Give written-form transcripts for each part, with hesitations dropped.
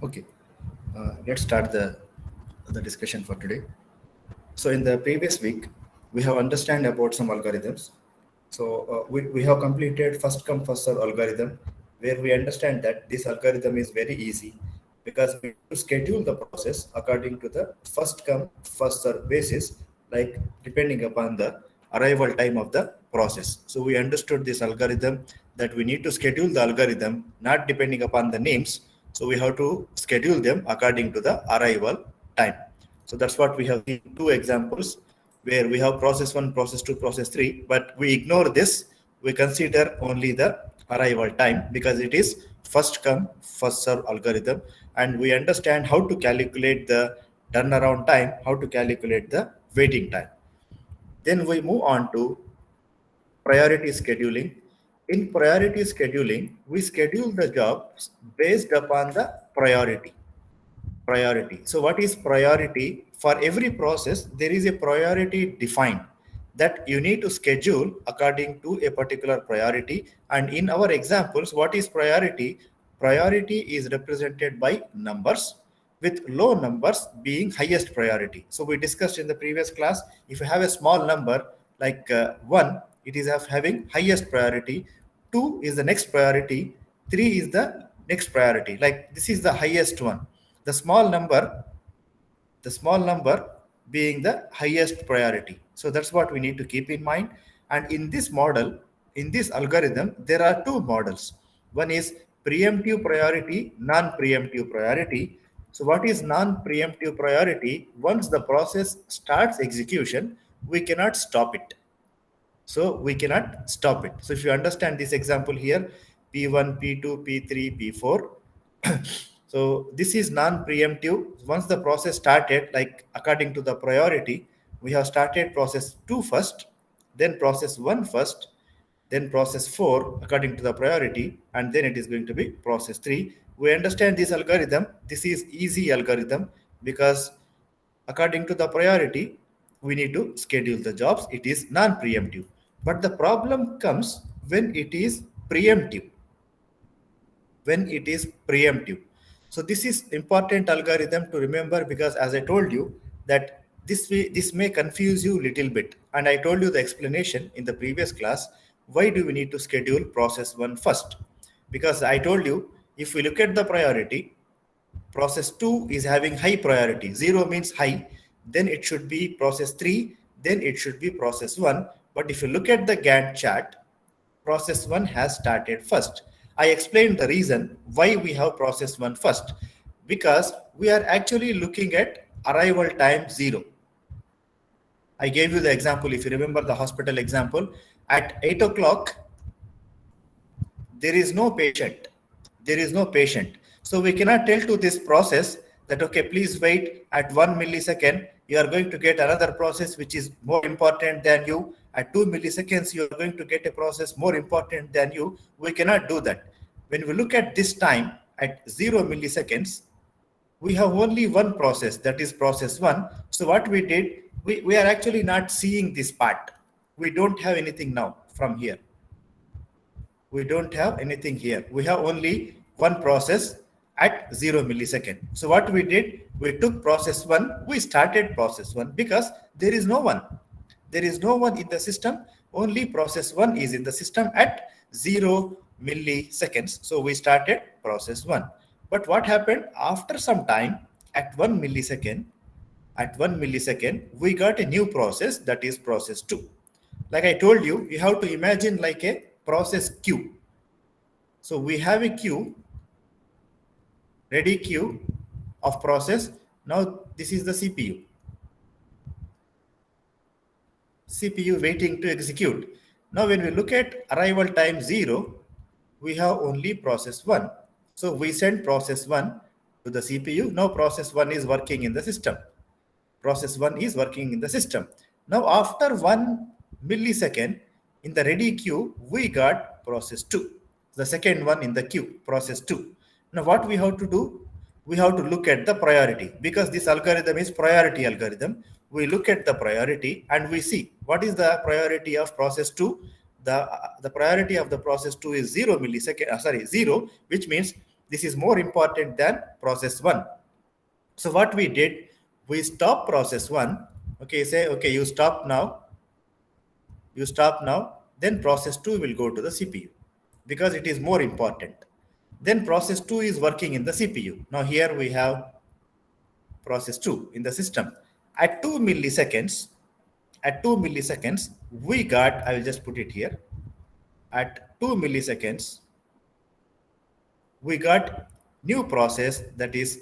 Okay, let's start the discussion for today. So in the previous week, we have understand about some algorithms. So we have completed first come first serve algorithm, where we understand that this algorithm is very easy because we need to schedule the process according to the first come first serve basis, like depending upon the arrival time of the process. So we understood this algorithm that we need to schedule the algorithm not depending upon the names. So we have to schedule them according to the arrival time. So that's what we have seen two examples where we have process 1, process 2, process 3, but we ignore this. We consider only the arrival time because it is first come, first serve algorithm, and we understand how to calculate the turnaround time, how to calculate the waiting time. Then we move on to priority scheduling. In priority scheduling, we schedule the jobs based upon the priority. So what is priority? For every process, there is a priority defined that you need to schedule according to a particular priority. And in our examples, what is priority? Priority is represented by numbers, with low numbers being highest priority. So we discussed in the previous class, if you have a small number like 1, it is of having highest priority, 2 is the next priority, 3 is the next priority. Like this is the highest one. The small number, the small number being the highest priority. So that's what we need to keep in mind. And in this model, in this algorithm, there are two models. One is preemptive priority, non-preemptive priority. So what is non-preemptive priority? Once the process starts execution, we cannot stop it. So we cannot stop it. So if you understand this example here, P1, P2, P3, P4. So this is non-preemptive. Once the process started, like according to the priority, we have started process 2 first, then process 1 first, then process 4 according to the priority, and then it is going to be process 3. We understand this algorithm. This is easy algorithm because according to the priority, we need to schedule the jobs. It is non-preemptive. But the problem comes when it is preemptive. When it is preemptive. So this is important algorithm to remember because as I told you that this may confuse you little bit. And I told you the explanation in the previous class. Why do we need to schedule process 1 first? Because I told you if we look at the priority, process 2 is having high priority. 0 means high. Then it should be process 3. Then it should be process 1. But if you look at the Gantt chart, process 1 has started first. I explained the reason why we have process 1 first. Because we are actually looking at arrival time 0. I gave you the example. If you remember the hospital example, at 8 o'clock, there is no patient. There is no patient. So we cannot tell to this process that, okay, please wait at 1 millisecond. You are going to get another process which is more important than you. At 2 milliseconds, you are going to get a process more important than you. We cannot do that. When we look at this time at 0 milliseconds, we have only one process, that is process 1. So what we did, we are actually not seeing this part. We don't have anything now from here. We don't have anything here. We have only one process at 0 millisecond. So what we did, we took process 1, we started process 1 because there is no one. There is no one in the system. Only process 1 is in the system at 0 milliseconds. So we started process 1. But what happened after some time at 1 millisecond, we got a new process, that is process 2. Like I told you, you have to imagine like a process queue. So we have a queue, ready queue of process. Now this is the CPU. CPU waiting to execute. Now when we look at arrival time 0, we have only process 1. So we send process 1 to the CPU. Now process 1 is working in the system. Process 1 is working in the system. Now after 1 millisecond in the ready queue, we got process 2. The second one in the queue, process 2. Now what we have to do? We have to look at the priority because this algorithm is priority algorithm. We look at the priority and we see what is the priority of process 2. The priority of the process 2 is 0 millisecond, 0, which means this is more important than process 1. So what we did, we stop process 1. Okay, say, okay, you stop now, then process 2 will go to the CPU because it is more important. Then process 2 is working in the CPU. Now here we have process 2 in the system. At 2 milliseconds, we got, I will just put it here, at 2 milliseconds, we got new process, that is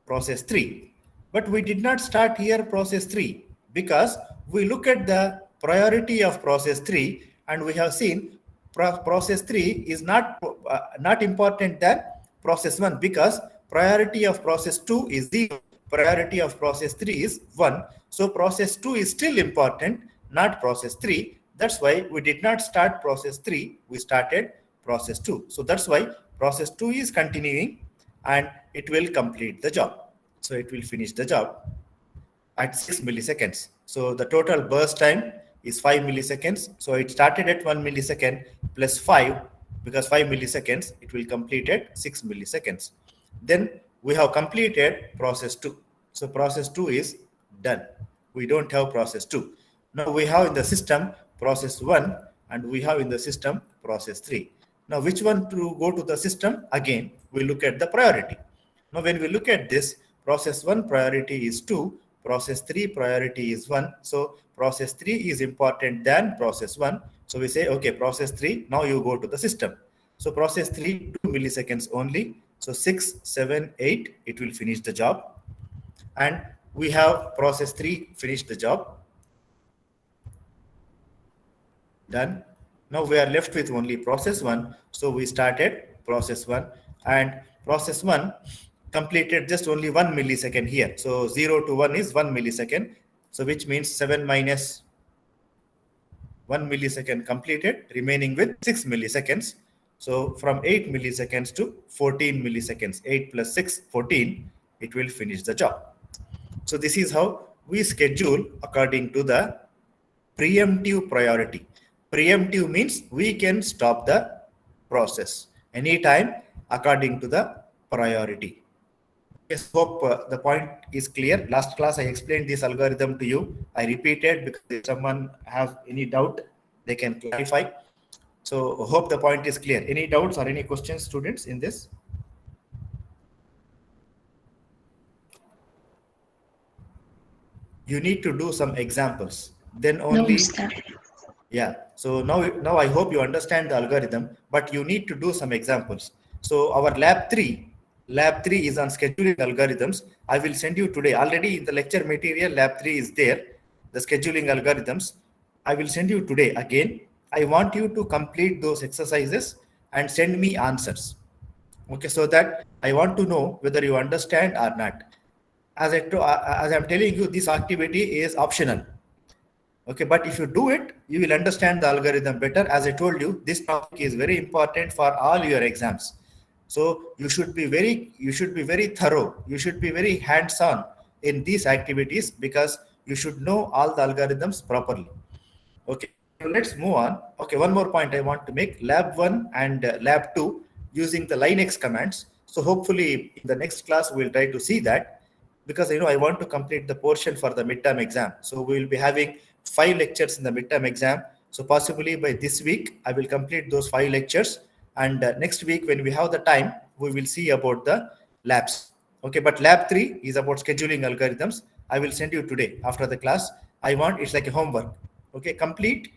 process 3. But we did not start here process 3 because we look at the priority of process 3 and we have seen process 3 is not important than process 1 because priority of process 2 is 0, priority of process 3 is 1. So process 2 is still important, not process 3. That's why we did not start process 3, we started process 2. So that's why process 2 is continuing and it will complete the job. So it will finish the job at 6 milliseconds. So the total burst time is 5 milliseconds. So it started at 1 millisecond plus 5, because 5 milliseconds, it will complete at 6 milliseconds. Then we have completed process 2. So process 2 is done. We don't have process 2. Now we have in the system process 1 and we have in the system process 3. Now which one to go to the system? Again, we look at the priority. Now when we look at this, process 1 priority is 2, process 3 priority is 1. So process 3 is important than process 1. So we say, okay, process 3, now you go to the system. So process 3, 2 milliseconds only. So 6, 7, 8, it will finish the job. And we have process 3 finished the job. Done. Now we are left with only process 1. So we started process 1 and process 1 completed just only 1 millisecond here. So 0 to 1 is 1 millisecond. So which means 7 minus 1 millisecond completed, remaining with 6 milliseconds. So from 8 milliseconds to 14 milliseconds, 8 plus 6, 14, it will finish the job. So this is how we schedule according to the preemptive priority. Preemptive means we can stop the process anytime according to the priority. Yes, hope the point is clear. Last class I explained this algorithm to you. I repeated because if someone has any doubt, they can clarify. So hope the point is clear. Any doubts or any questions, students, in this? You need to do some examples. Then only. No, sir. Yeah. So now I hope you understand the algorithm, but you need to do some examples. So our lab 3 is on scheduling algorithms. I will send you today. Already in the lecture material, lab 3 is there, the scheduling algorithms. I will send you today again. I want you to complete those exercises and send me answers. Okay, so that I want to know whether you understand or not. As I'm telling you, this activity is optional. Okay, but if you do it, you will understand the algorithm better. As I told you, this topic is very important for all your exams. So you should be very thorough. You should be very hands-on in these activities because you should know all the algorithms properly. Okay, so let's move on. Okay, one more point I want to make. Lab 1 and lab 2 using the Linux commands. So hopefully in the next class, we'll try to see that because I want to complete the portion for the midterm exam. So we will be having 5 lectures in the midterm exam. So possibly by this week, I will complete those 5 lectures. And next week, when we have the time, we will see about the labs. Okay, but lab 3 is about scheduling algorithms. I will send you today after the class. It's like a homework. Okay, complete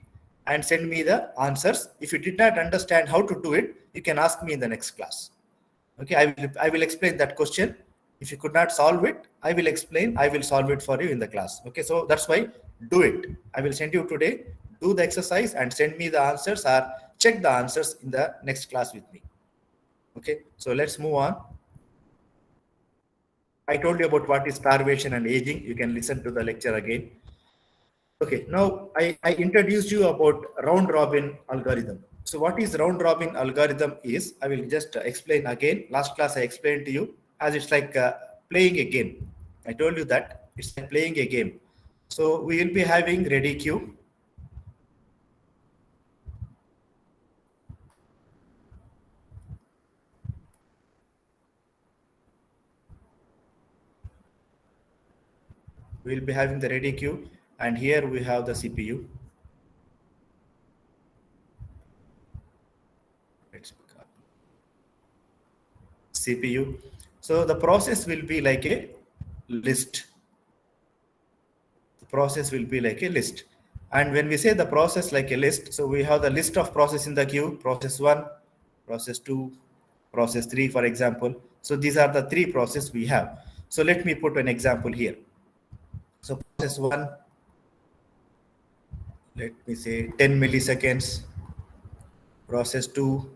and send me the answers. If you did not understand how to do it, you can ask me in the next class. Okay, I will explain that question. If you could not solve it, I will solve it for you in the class. Okay, so that's why do it. I will send you today, do the exercise and send me the answers or check the answers in the next class with me. Okay, so let's move on. I told you about what is starvation and aging. You can listen to the lecture again. Okay, now I introduced you about round robin algorithm. So what is round robin algorithm is, I will just explain again. Last class I explained to you as it's like playing a game. I told you that it's like playing a game. So we will be having ready queue. We'll be having the ready queue, and here we have the CPU. Let's pick up CPU. So the process will be like a list. The process will be like a list. And when we say the process like a list, so we have the list of process in the queue, process 1, process 2, process 3, for example. So these are the three processes we have. So let me put an example here. So process 1, let me say 10 milliseconds, process 2,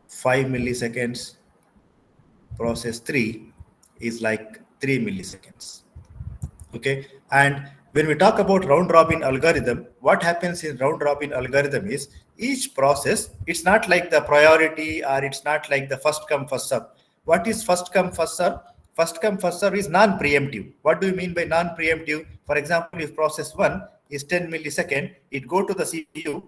5 milliseconds, process 3 is like 3 milliseconds. Okay, and when we talk about round robin algorithm, what happens in round robin algorithm is each process, it's not like the priority, or it's not like the first come first serve. What is first come first serve? First come first serve is non-preemptive. What do you mean by non-preemptive? For example, if process 1 is 10 millisecond, it go to the CPU,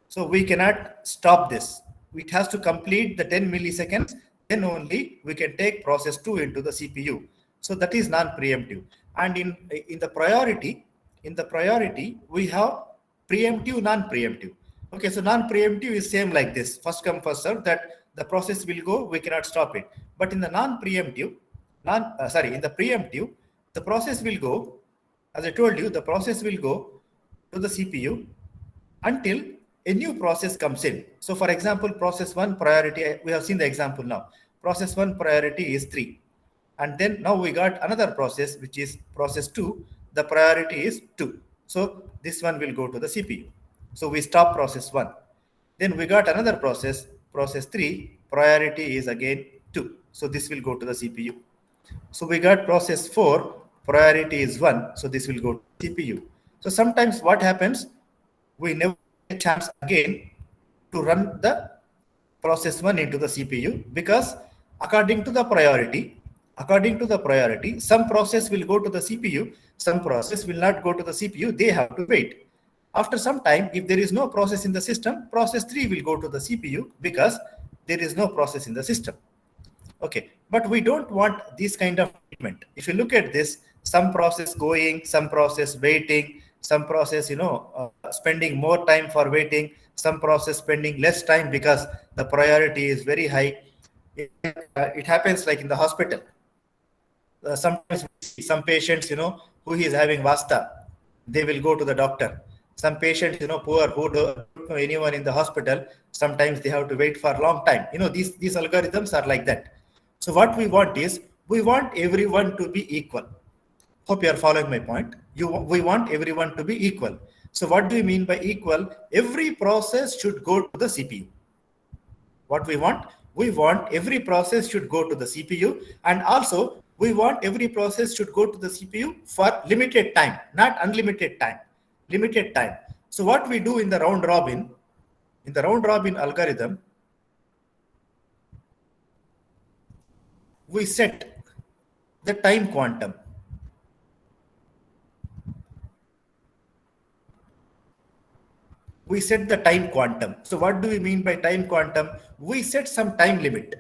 so we cannot stop this. It has to complete the 10 milliseconds, then only we can take process 2 into the CPU. So that is non-preemptive. And in the priority, we have preemptive, non-preemptive. Okay, so non-preemptive is same like this. First come, first serve, that the process will go, we cannot stop it. But in the non-preemptive, in the preemptive, the process will go, as I told you, the process will go to the CPU until a new process comes in. So for example, process 1 priority, we have seen the example now. Process 1 priority is 3. And then now we got another process, which is process 2. The priority is 2. So this one will go to the CPU. So we stop process 1. Then we got another process, process 3. Priority is again 2. So this will go to the CPU. So we got process 4. Priority is 1. So this will go to CPU. So sometimes what happens, we never get a chance again to run the process 1 into the CPU, because according to the priority, some process will go to the CPU, some process will not go to the CPU, they have to wait. After some time, if there is no process in the system, process 3 will go to the CPU, because there is no process in the system. Okay, but we don't want this kind of treatment. If you look at this, some process going, some process waiting, some process, spending more time for waiting, some process spending less time because the priority is very high. It happens like in the hospital. Sometimes we see some patients, who is having vasta, they will go to the doctor. Some patients, poor, who don't know anyone in the hospital, sometimes they have to wait for a long time. These algorithms are like that. So what we want is, we want everyone to be equal. Hope you are following my point. We want everyone to be equal. So what do you mean by equal? Every process should go to the CPU. What we want? We want every process should go to the CPU, and also we want every process should go to the CPU for limited time, not unlimited time, limited time. So what we do in the round robin algorithm, we set the time quantum. We set the time quantum. So what do we mean by time quantum? We set some time limit.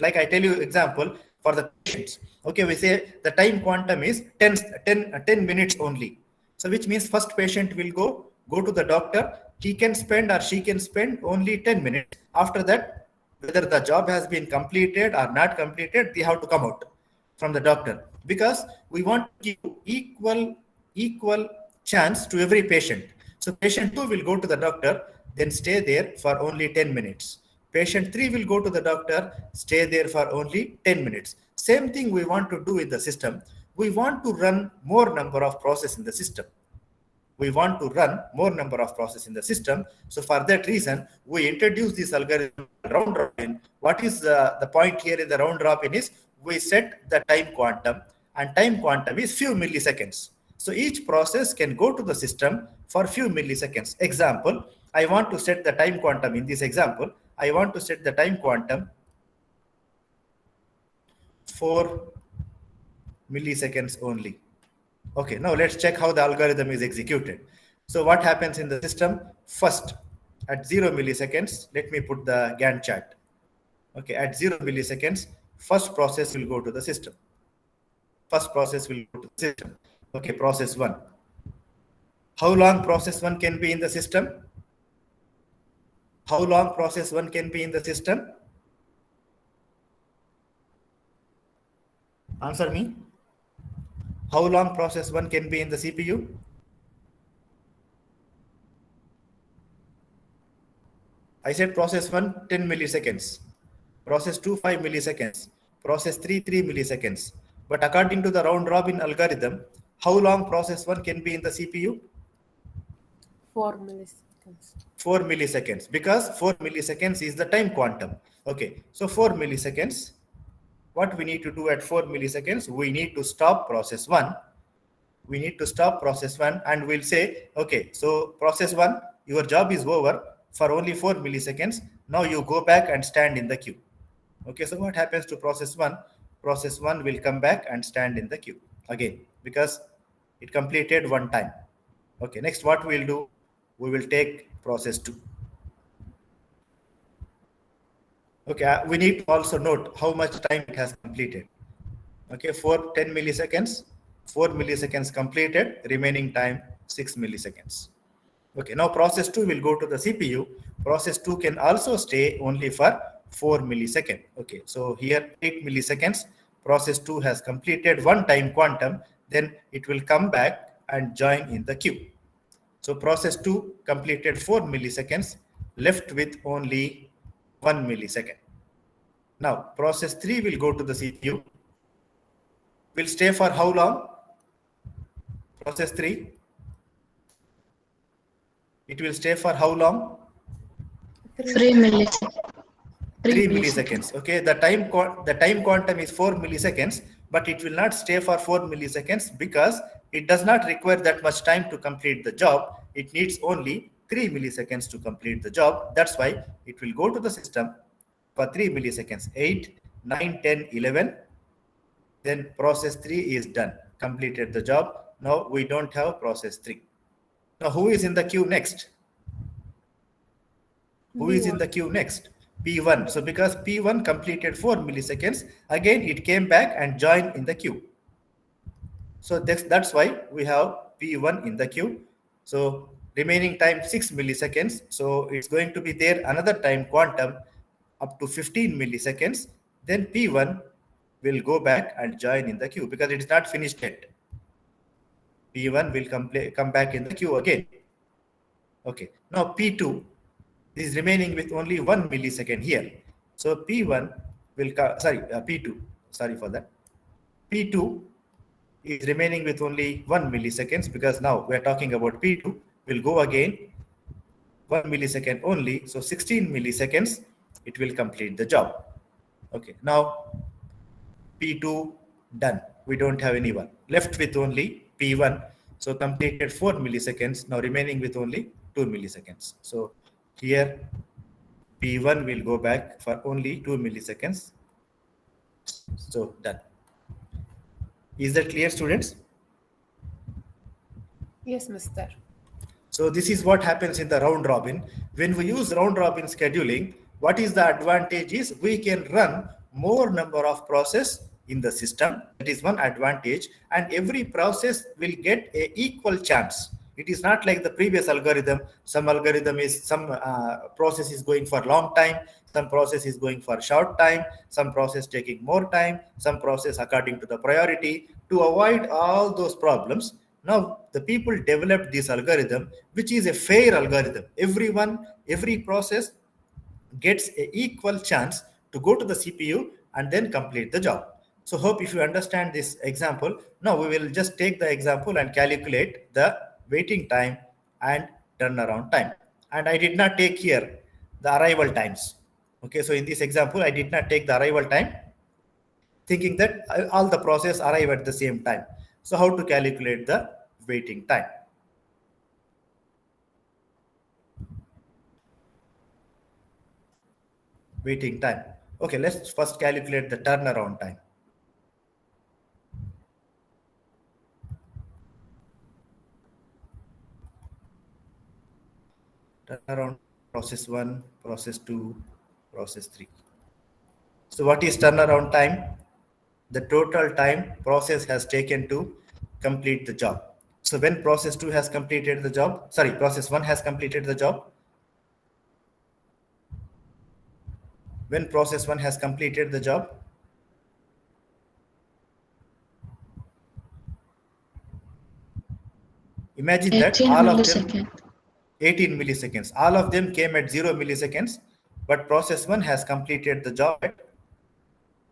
Like I tell you example for the patients. Okay, we say the time quantum is 10 minutes only. So which means first patient will go to the doctor. He can spend or she can spend only 10 minutes. After that, whether the job has been completed or not completed, they have to come out from the doctor, because we want to give equal chance to every patient. So patient 2 will go to the doctor, then stay there for only 10 minutes. Patient 3 will go to the doctor, stay there for only 10 minutes. Same thing we want to do in the system. We want to run more number of process in the system. So for that reason, we introduce this algorithm round robin. What is the point here in the round robin is, we set the time quantum, and time quantum is few milliseconds. So each process can go to the system for few milliseconds. Example, I want to set the time quantum in this example. I want to set the time quantum 4 milliseconds only. Okay, now let's check how the algorithm is executed. So what happens in the system? First, at 0 milliseconds, let me put the Gantt chart. Okay, at 0 milliseconds, first process will go to the system. first process will go to the system. Okay, process 1. How long process 1 can be in the system? How long process 1 can be in the system? Answer me. How long process 1 can be in the CPU? I said process 1 10 milliseconds, process 2 5 milliseconds, process 3 3 milliseconds. But according to the round robin algorithm, how long process 1 can be in the CPU? 4 milliseconds. 4 milliseconds, because 4 milliseconds is the time quantum. Okay, so 4 milliseconds. What we need to do at 4 milliseconds? We need to stop process 1. We need to stop process 1 and we'll say, okay, so process 1, your job is over for only 4 milliseconds. Now you go back and stand in the queue. Okay, so what happens to process 1? Process 1 will come back and stand in the queue again because it completed one time. Okay, next what we'll do? We will take process 2. Okay, we need to also note how much time it has completed. Okay, for 10 milliseconds, 4 milliseconds completed, remaining time 6 milliseconds. Okay, now process 2 will go to the CPU. Process 2 can also stay only for 4 milliseconds. Okay, so here 8 milliseconds, process 2 has completed one time quantum, then it will come back and join in the queue. So process 2 completed 4 milliseconds, left with only 1 millisecond. Now process 3 will go to the CPU, will stay for how long? Process 3, it will stay for how long? 3 milliseconds. 3 milliseconds. Okay, the time quantum is 4 milliseconds, but it will not stay for 4 milliseconds because it does not require that much time to complete the job. It needs only 3 milliseconds to complete the job. That's why it will go to the system for 3 milliseconds. 8, 9, 10, 11. Then process 3 is done, completed the job. Now we don't have process 3. Now who is in the queue next? Who is in the queue next? P1. So because P1 completed 4 milliseconds, again it came back and joined in the queue. So that's why we have P1 in the queue. So remaining time 6 milliseconds. So it's going to be there another time quantum up to 15 milliseconds. Then P1 will go back and join in the queue because it is not finished yet. P1 will come back in the queue again. Okay. Now P2 is remaining with only 1 millisecond here. So P1 will P2. Sorry for that. P2 is remaining with only 1 milliseconds because now we are talking about P2 will go again 1 millisecond only. So 16 milliseconds it will complete the job. Okay. Now P2 done. We don't have anyone left with only P1. So completed 4 milliseconds. Now remaining with only 2 milliseconds. So here P1 will go back for only 2 milliseconds. So done. Is that clear, students? Yes, mister. So this is what happens in the round robin. When we use round robin scheduling, what is the advantage is we can run more number of process in the system. That is one advantage, and every process will get a equal chance. It is not like the previous algorithm. Some process is going for long time, some process is going for short time, some process taking more time, some process according to the priority. To avoid all those problems, now the people developed this algorithm, which is a fair algorithm. Every process gets an equal chance to go to the CPU and then complete the job. So hope if you understand this example, now we will just take the example and calculate the waiting time and turnaround time. And I did not take here the arrival times. Okay, so in this example, I did not take the arrival time, thinking that all the process arrive at the same time. So how to calculate the waiting time? Waiting time. Okay, let's first calculate the turnaround time. Turnaround process 1, process 2, process 3. So what is turnaround time? the total time process has taken to complete the job. So when process 2 has completed the job, sorry, process 1 has completed the job. When process 1 has completed the job, imagine that 18 all of them, milliseconds. 18 milliseconds, all of them came at 0 milliseconds, but process 1 has completed the job at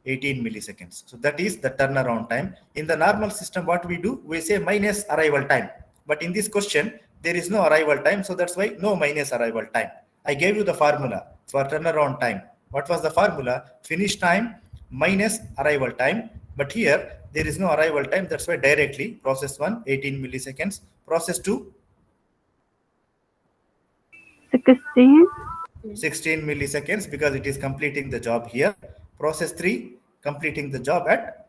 18 milliseconds. So that is the turnaround time. In the normal system, what we do, we say minus arrival time. But in this question, there is no arrival time. So that's why no minus arrival time. I gave you the formula for turnaround time. What was the formula? Finish time minus arrival time. But here, there is no arrival time. That's why directly process 1, 18 milliseconds. Process 2, 16. 16 milliseconds because it is completing the job here. Process 3 completing the job at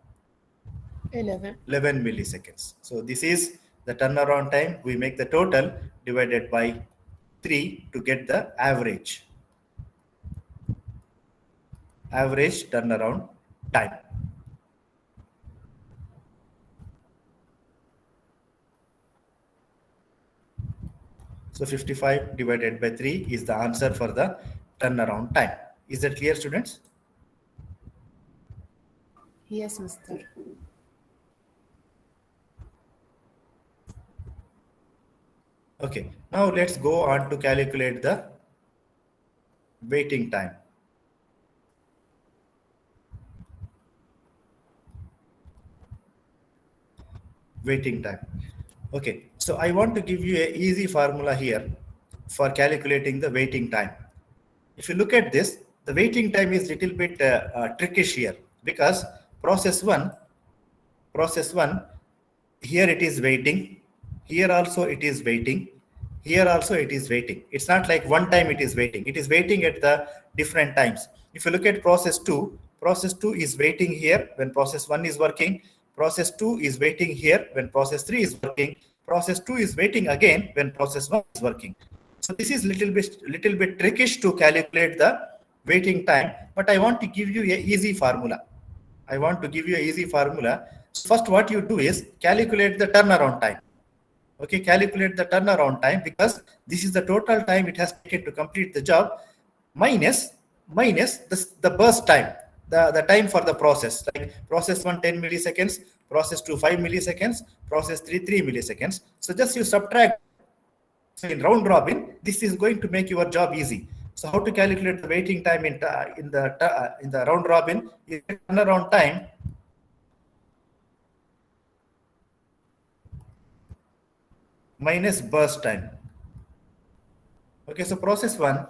11. 11 milliseconds. So this is the turnaround time. We make the total divided by 3 to get the average turnaround time. So 55 divided by 3 is the answer for the turnaround time. Is that clear, students? Yes, Mr. Okay, now let's go on to calculate the waiting time. Waiting time. Okay, so I want to give you an easy formula here for calculating the waiting time. If you look at this, the waiting time is little bit trickish here because process one, here it is waiting, here also it is waiting, here also it is waiting. It's not like one time it is waiting. It is waiting at the different times. If you look at process 2 is waiting here when process 1 is working. Process 2 is waiting here when process 3 is working. Process 2 is waiting again when process 1 is working. So this is little bit trickish to calculate the waiting time, but I want to give you a easy formula. So first what you do is calculate the turnaround time. Okay, calculate the turnaround time because this is the total time it has taken to complete the job minus the burst time, the time for the process. Like process 1 10 milliseconds, process 2 5 milliseconds, process 3 3 milliseconds. So just you subtract. So in round robin, this is going to make your job easy. So how to calculate the waiting time in the round robin? Is turnaround time minus burst time. Okay, so process 1,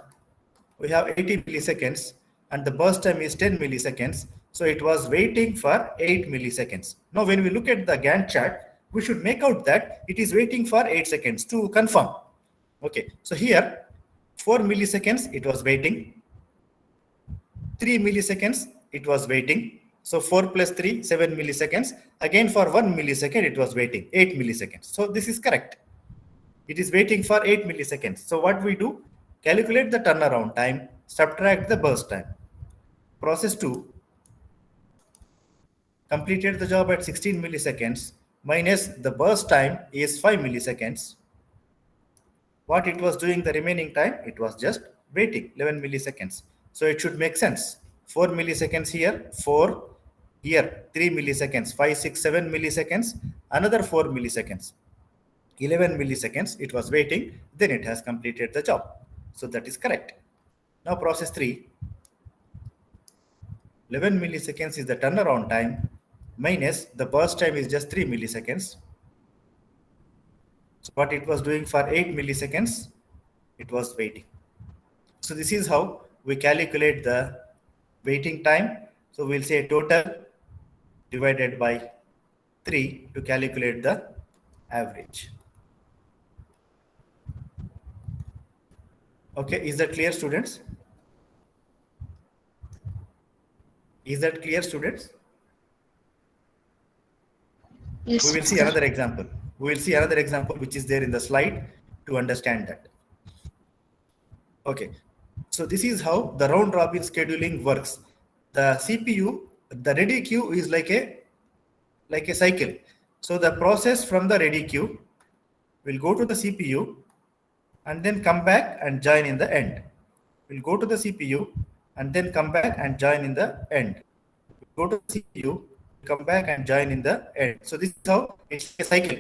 we have 80 milliseconds and the burst time is 10 milliseconds. So it was waiting for 8 milliseconds. Now when we look at the Gantt chart, we should make out that it is waiting for 8 seconds to confirm. Okay, so here 4 milliseconds it was waiting, 3 milliseconds it was waiting. So 4 plus 3, 7 milliseconds. Again for 1 millisecond it was waiting, 8 milliseconds. So this is correct. It is waiting for 8 milliseconds. So what we do? Calculate the turnaround time, subtract the burst time. Process 2 completed the job at 16 milliseconds minus the burst time is 5 milliseconds. What it was doing the remaining time? It was just waiting 11 milliseconds. So it should make sense. 4 milliseconds here, 4 here, 3 milliseconds, 5, 6, 7 milliseconds, another 4 milliseconds. 11 milliseconds it was waiting, then it has completed the job. So that is correct. Now process 3, 11 milliseconds is the turnaround time minus the burst time is just 3 milliseconds. So what it was doing for 8 milliseconds, it was waiting. So this is how we calculate the waiting time. So we'll say total divided by 3 to calculate the average. Okay, is that clear, students? Is that clear, students? Yes, We will see sir. another example. We will see another example which is there in the slide to understand that. Okay, so this is how the round robin scheduling works. The CPU the ready queue is like a cycle. So the process from the ready queue will go to the CPU and then come back and join in the end. We'll go to the CPU and then come back and join in the end. We'll go to the CPU, come back and join in the end. So this is how it's a cycle,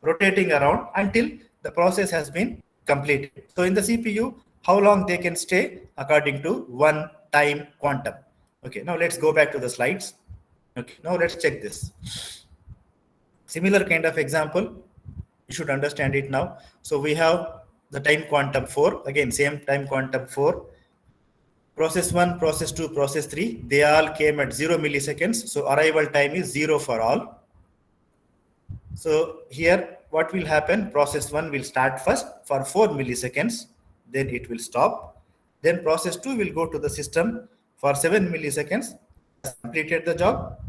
rotating around until the process has been completed. So in the CPU, how long they can stay according to one time quantum. Okay, now let's go back to the slides. Okay, now let's check this. Similar kind of example, you should understand it now. So we have the time quantum 4, again same time quantum 4. Process 1, process 2, process 3, they all came at 0 milliseconds. So arrival time is 0 for all. So here what will happen, process 1 will start first for 4 milliseconds, then it will stop. Then process 2 will go to the system for 7 milliseconds, completed the job.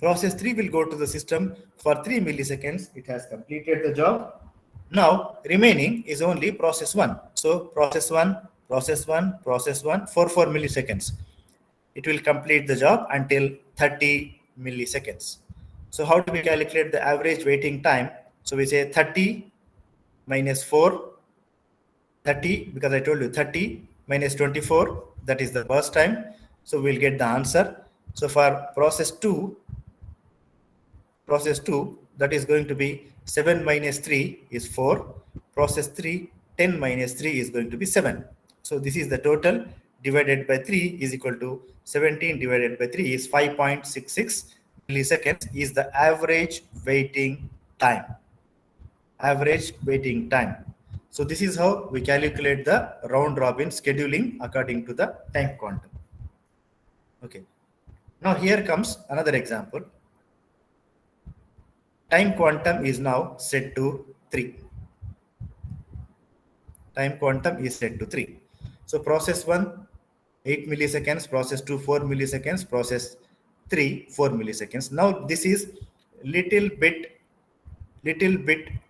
Process 3 will go to the system for 3 milliseconds, it has completed the job. Now remaining is only process 1. So process 1, process 1, process 1 for 4 milliseconds. It will complete the job until 30 milliseconds. So how do we calculate the average waiting time? So we say 30 minus 4, 30, because I told you 30 minus 24, that is the burst time. So we'll get the answer. So for process 2, that is going to be 7 minus 3 is 4. Process 3, 10 minus 3 is going to be 7. So this is the total divided by 3 is equal to 17 divided by 3 is 5.66 milliseconds is the average waiting time. Average waiting time. So this is how we calculate the round robin scheduling according to the time quantum. Okay. Now here comes another example. Time quantum is now set to 3. Time quantum is set to 3. So process 1, 8 milliseconds, process 2, 4 milliseconds, process 3, 4 milliseconds. Now this is little bit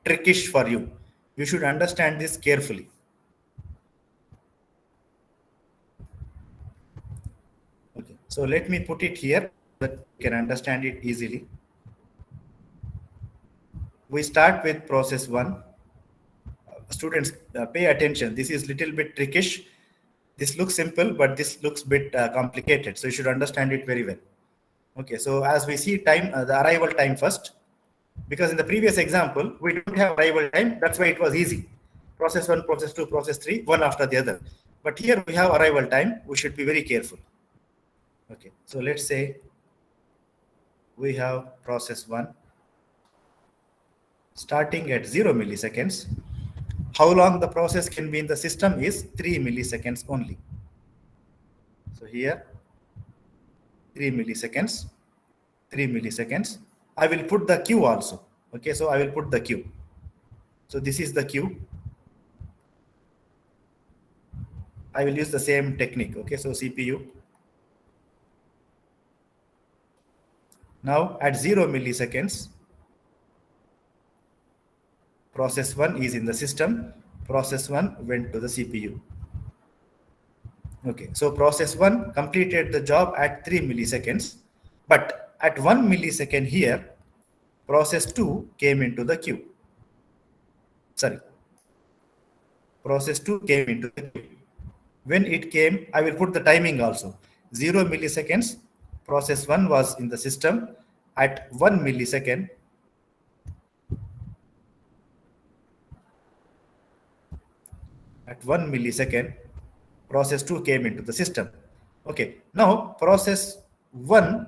trickish for you. You should understand this carefully. Okay, so let me put it here so that you can understand it easily. We start with process 1. Students, pay attention. This is little bit trickish. This looks simple, but this looks bit complicated. So you should understand it very well. Okay, so as we see time, the arrival time first, because in the previous example, we don't have arrival time. That's why it was easy. Process 1, process 2, process 3, one after the other. But here we have arrival time. We should be very careful. Okay, so let's say we have process 1 starting at 0 milliseconds. How long the process can be in the system is 3 milliseconds only. So here 3 milliseconds, 3 milliseconds. I will put the queue also. Okay, so I will put the queue. So this is the queue. I will use the same technique. Okay, so CPU. Now at 0 milliseconds, process 1 is in the system. Process 1 went to the CPU. Okay, so process 1 completed the job at 3 milliseconds, but at 1 millisecond here, process 2 came into the queue. Sorry, process 2 came into the queue. When it came, I will put the timing also. 0 milliseconds, process 1 was in the system. At 1 millisecond, process 2 came into the system. Okay, now process 1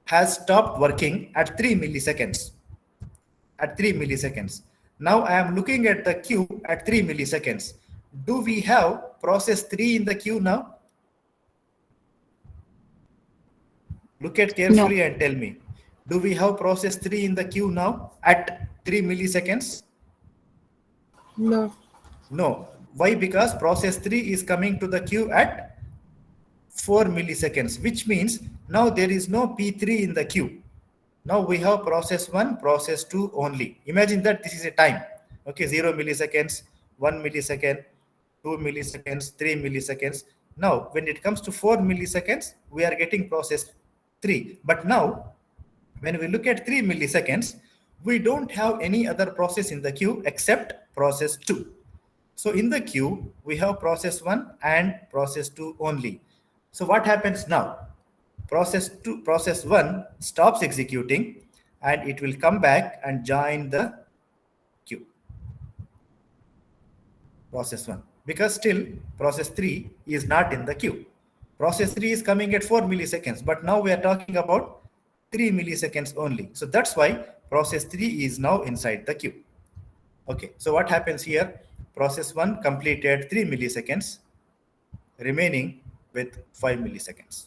has stopped working at 3 milliseconds. At 3 milliseconds. Now I am looking at the queue at 3 milliseconds. Do we have process 3 in the queue now? Look at carefully and tell me. Do we have process 3 in the queue now at 3 milliseconds? No. No. Why? Because process 3 is coming to the queue at 4 milliseconds, which means now there is no P3 in the queue. Now we have process 1, process 2 only. Imagine that this is a time. Okay, 0 milliseconds, 1 millisecond, 2 milliseconds, 3 milliseconds. Now, when it comes to 4 milliseconds, we are getting process 3. But now, when we look at 3 milliseconds, we don't have any other process in the queue except process 2. So in the queue, we have process 1 and process 2 only. So what happens now? Process 1 stops executing and it will come back and join the queue. Process 1, because still process 3 is not in the queue. Process 3 is coming at 4 milliseconds, but now we are talking about 3 milliseconds only. So that's why process 3 is now inside the queue. Okay, so what happens here? Process 1 completed 3 milliseconds, remaining with 5 milliseconds.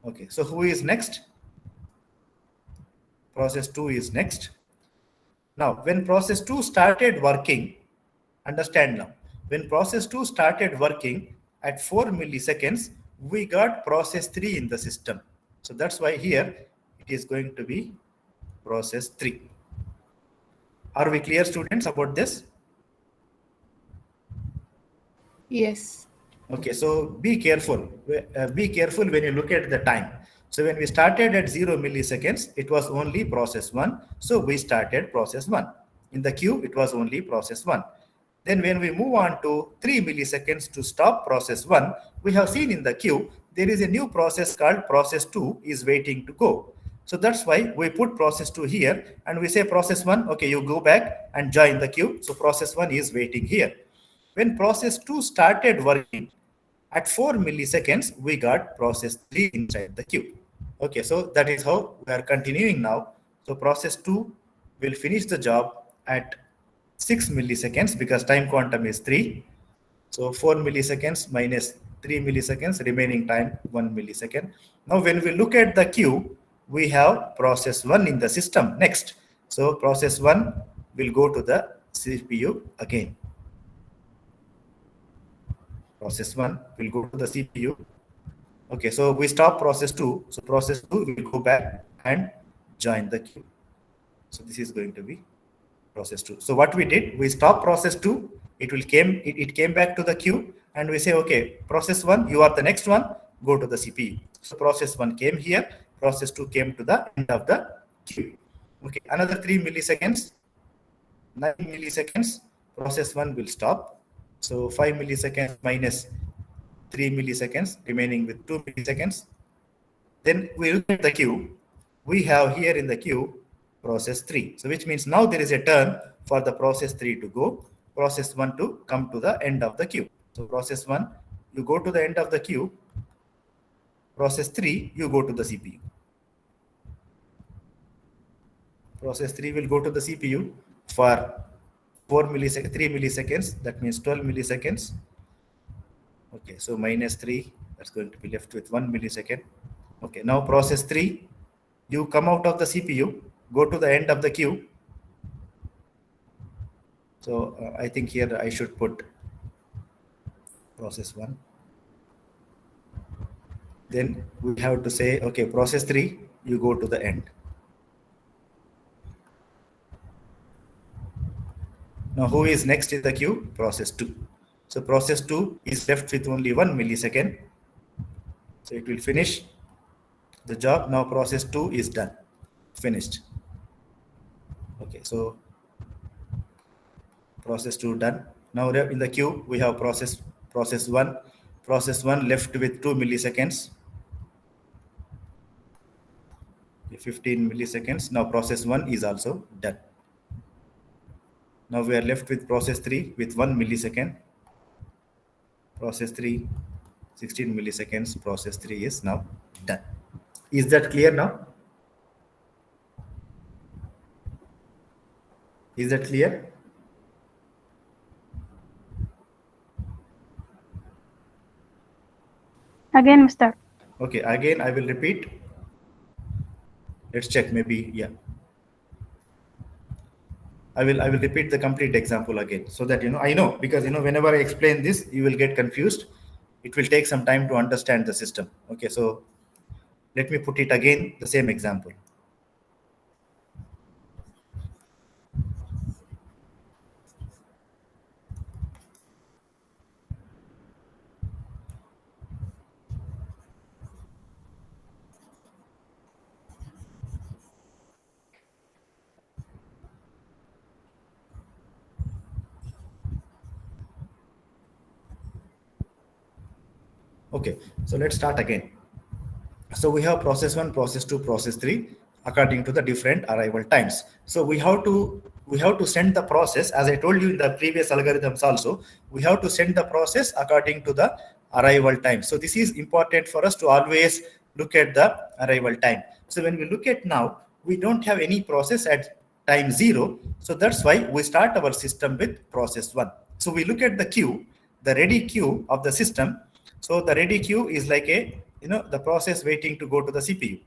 Okay, so who is next? Process 2 is next. Now, when process 2 started working, understand now, when process 2 started working at 4 milliseconds, we got process 3 in the system. So that's why here it is going to be process 3. Are we clear, students, about this? Yes. Okay, so be careful. Be careful when you look at the time. So when we started at 0 milliseconds, it was only process 1. So we started process 1. In the queue, it was only process 1. Then when we move on to 3 milliseconds to stop process 1, we have seen in the queue, there is a new process called process 2 is waiting to go. So that's why we put process 2 here and we say process 1, okay, you go back and join the queue. So process 1 is waiting here. When process 2 started working, at 4 milliseconds, we got process 3 inside the queue. Okay, so that is how we are continuing now. So process 2 will finish the job at 6 milliseconds because time quantum is 3. So 4 milliseconds minus 3 milliseconds, remaining time 1 millisecond. Now when we look at the queue, we have process 1 in the system next. So process 1 will go to the CPU again. Process 1 will go to the CPU. Okay, so we stop process 2. So process 2 will go back and join the queue. So this is going to be process 2. So what we did, we stop process 2. It came back to the queue and we say, okay, process 1, you are the next one, go to the CPU. So process 1 came here, process 2 came to the end of the queue. Okay, another 3 milliseconds, 9 milliseconds, process 1 will stop. So 5 milliseconds minus 3 milliseconds, remaining with 2 milliseconds. Then we look at the queue. We have here in the queue process 3. So which means now there is a turn for the process 3 to go, process 1 to come to the end of the queue. So process 1, you go to the end of the queue. Process 3, you go to the CPU. Process 3 will go to the CPU for 3 milliseconds. That means 12 milliseconds. Okay, so minus 3, that's going to be left with 1 millisecond. Okay, now process 3, you come out of the CPU, go to the end of the queue. So I think here I should put process 1. Then we have to say, okay, process 3, you go to the end. Now who is next in the queue? Process 2. So process 2 is left with only 1 millisecond. So it will finish the job. Now process 2 is done, finished. Okay, so process 2 done. Now in the queue, we have process 1. Process 1 left with 2 milliseconds. 15 milliseconds. Now process 1 is also done. Now we are left with process 3 with 1 millisecond. Process 3, 16 milliseconds. Process 3 is now done. Is that clear now? Is that clear? Again, Mr. Okay, again I will repeat. Let's check, maybe, yeah. I will repeat the complete example again so that I know, because whenever I explain this, you will get confused. It will take some time to understand the system. Okay, so let me put it again, the same example. Okay, so let's start again. So we have process 1, process 2, process 3 according to the different arrival times. So we have to send the process, as I told you in the previous algorithms also, we have to send the process according to the arrival time. So this is important for us to always look at the arrival time. So when we look at now, we don't have any process at time 0. So that's why we start our system with process 1. So we look at the queue, the ready queue of the system. So the ready queue is like a, the process waiting to go to the CPU.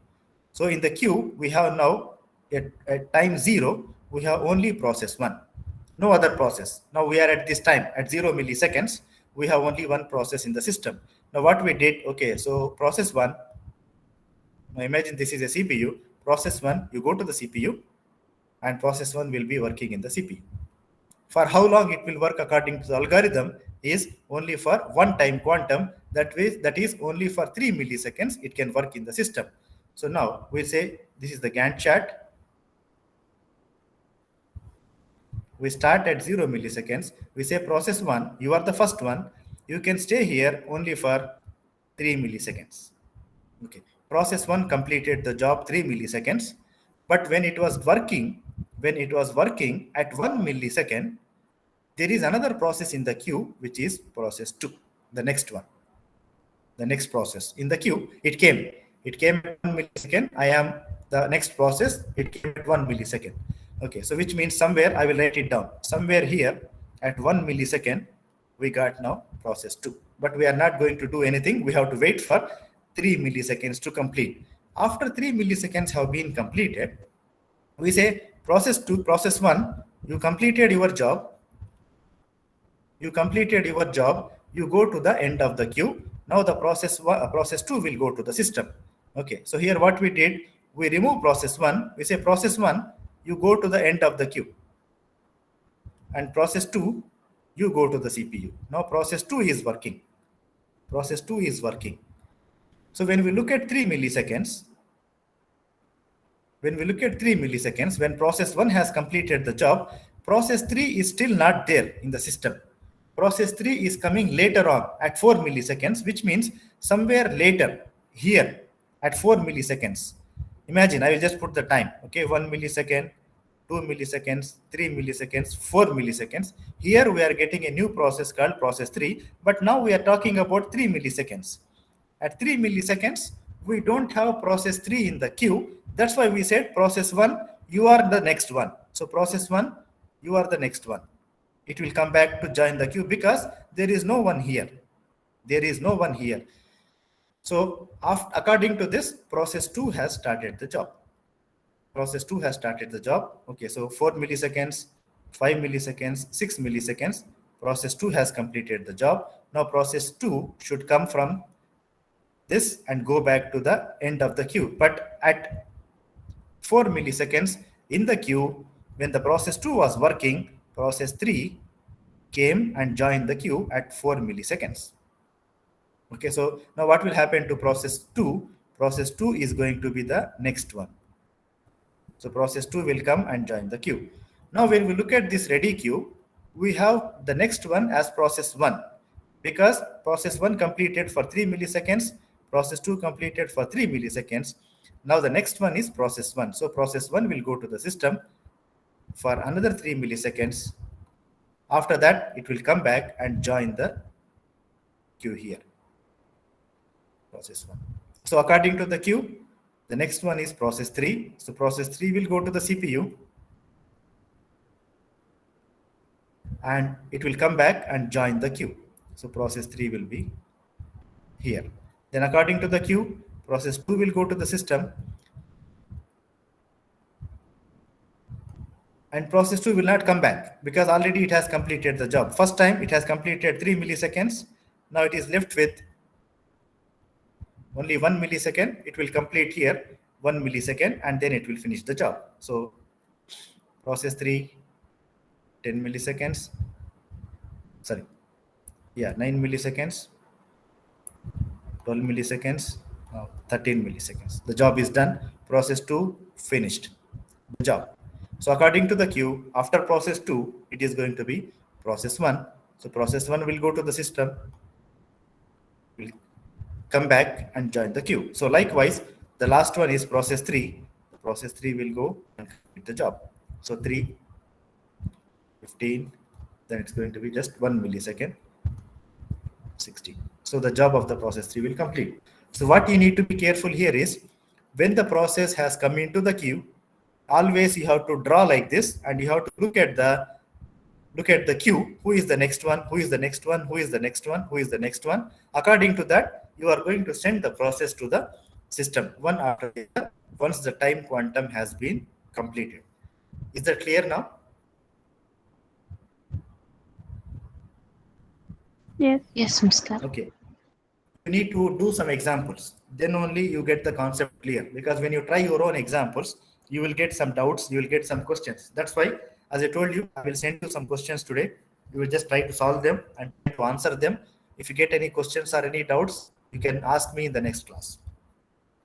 So in the queue, we have now at time 0, we have only process 1, no other process. Now we are at this time at 0 milliseconds, we have only one process in the system. Now what we did, okay, so process 1, now imagine this is a CPU, process 1, you go to the CPU and process 1 will be working in the CPU. For how long it will work according to the algorithm is only for one time quantum, that is only for 3 milliseconds it can work in the system. So now we'll say this is the Gantt chart. We start at 0 milliseconds. We say process 1, you are the first one. You can stay here only for 3 milliseconds. Okay. Process 1 completed the job 3 milliseconds. But when it was working at 1 millisecond, there is another process in the queue, which is process 2, the next one. The next process in the queue, it came at 1 millisecond. I am the next process, it came at 1 millisecond. Okay, so which means somewhere I will write it down. Somewhere here at 1 millisecond, we got now process 2. But we are not going to do anything. We have to wait for 3 milliseconds to complete. After 3 milliseconds have been completed, we say process 2, process 1, you completed your job. You go to the end of the queue. Now the process 2 will go to the system. Okay, so here what we did, we remove process 1. We say process 1, you go to the end of the queue. And process 2, you go to the CPU. Now process 2 is working. So when we look at 3 milliseconds, when process 1 has completed the job, process 3 is still not there in the system. Process 3 is coming later on at 4 milliseconds, which means somewhere later here at 4 milliseconds. Imagine, I will just put the time. Okay, 1 millisecond, 2 milliseconds, 3 milliseconds, 4 milliseconds. Here we are getting a new process called process 3, but now we are talking about 3 milliseconds. At 3 milliseconds, we don't have process 3 in the queue. That's why we said process 1, you are the next one. So process 1, you are the next one. It will come back to join the queue because there is no one here. So according to this, process 2 has started the job. Okay, so 4 milliseconds, 5 milliseconds, 6 milliseconds, process 2 has completed the job. Now process 2 should come from this and go back to the end of the queue. But at 4 milliseconds in the queue, when the process 2 was working, process 3 came and joined the queue at 4 milliseconds. Okay, so now what will happen to process 2? Process 2 is going to be the next one. So process 2 will come and join the queue. Now when we look at this ready queue, we have the next one as process 1, because process 1 completed for 3 milliseconds, process 2 completed for 3 milliseconds. Now the next one is process 1. So process 1 will go to the system for another 3 milliseconds. After that, it will come back and join the queue here. Process 1. So according to the queue, the next one is process 3. So process 3 will go to the CPU and it will come back and join the queue. So process 3 will be here. Then according to the queue, process 2 will go to the system and process 2 will not come back because already it has completed the job. First time it has completed 3 milliseconds. Now it is left with only 1 millisecond. It will complete here 1 millisecond and then it will finish the job. So process 3, 10 milliseconds. 9 milliseconds, 12 milliseconds, 13 milliseconds. The job is done. Process 2 finished the job. So according to the queue, after process 2, it is going to be process 1. So process 1 will go to the system, will come back and join the queue. So likewise, the last one is process 3. Process 3 will go and complete the job. So 3, 15, then it's going to be just 1 millisecond, 60. So the job of the process 3 will complete. So what you need to be careful here is, when the process has come into the queue, always you have to draw like this, and you have to look at the queue. Who is the next one? Who is the next one? Who is the next one? Who is the next one? According to that, you are going to send the process to the system one after the other once the time quantum has been completed. Is that clear now? Yes. Yes, Mister. Okay. You need to do some examples. Then only you get the concept clear. Because when you try your own examples, you will get some doubts, you will get some questions. That's why, as I told you, I will send you some questions today. You will just try to solve them and try to answer them. If you get any questions or any doubts, you can ask me in the next class.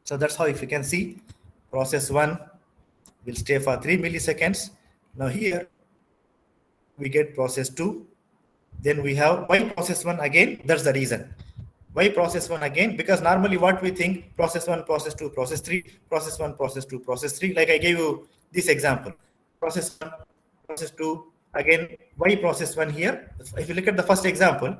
So that's how, if you can see, process 1 will stay for 3 milliseconds. Now here we get process 2. Then we have why process 1 again. That's the reason. Why process 1 again? Because normally what we think, process 1, process 2, process 3, process 1, process 2, process 3. Like I gave you this example. Process 1, process 2. Again, why process 1 here? If you look at the first example,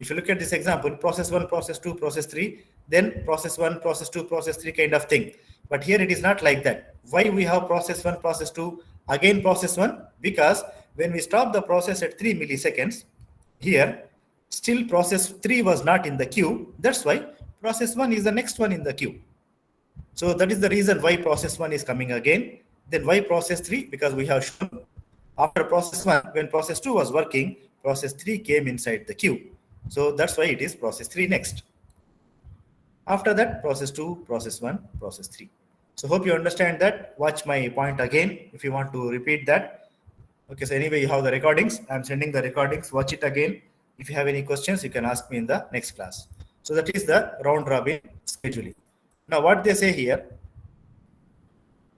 if you look at this example, process 1, process 2, process 3, then process 1, process 2, process 3 kind of thing. But here it is not like that. Why we have process 1, process 2, again process 1? Because when we stop the process at 3 milliseconds, here, still process 3 was not in the queue. That's why process 1 is the next one in the queue. So that is the reason why process 1 is coming again. Then why process 3? Because we have shown after process 1, when process 2 was working, process 3 came inside the queue. So that's why it is process 3 next. After that, process 2, process 1, process 3. So hope you understand that. Watch my point again if you want to repeat that. Okay, so anyway, you have the recordings. I'm sending the recordings. Watch it again. If you have any questions, you can ask me in the next class. So that is the round robin scheduling. Now what they say here,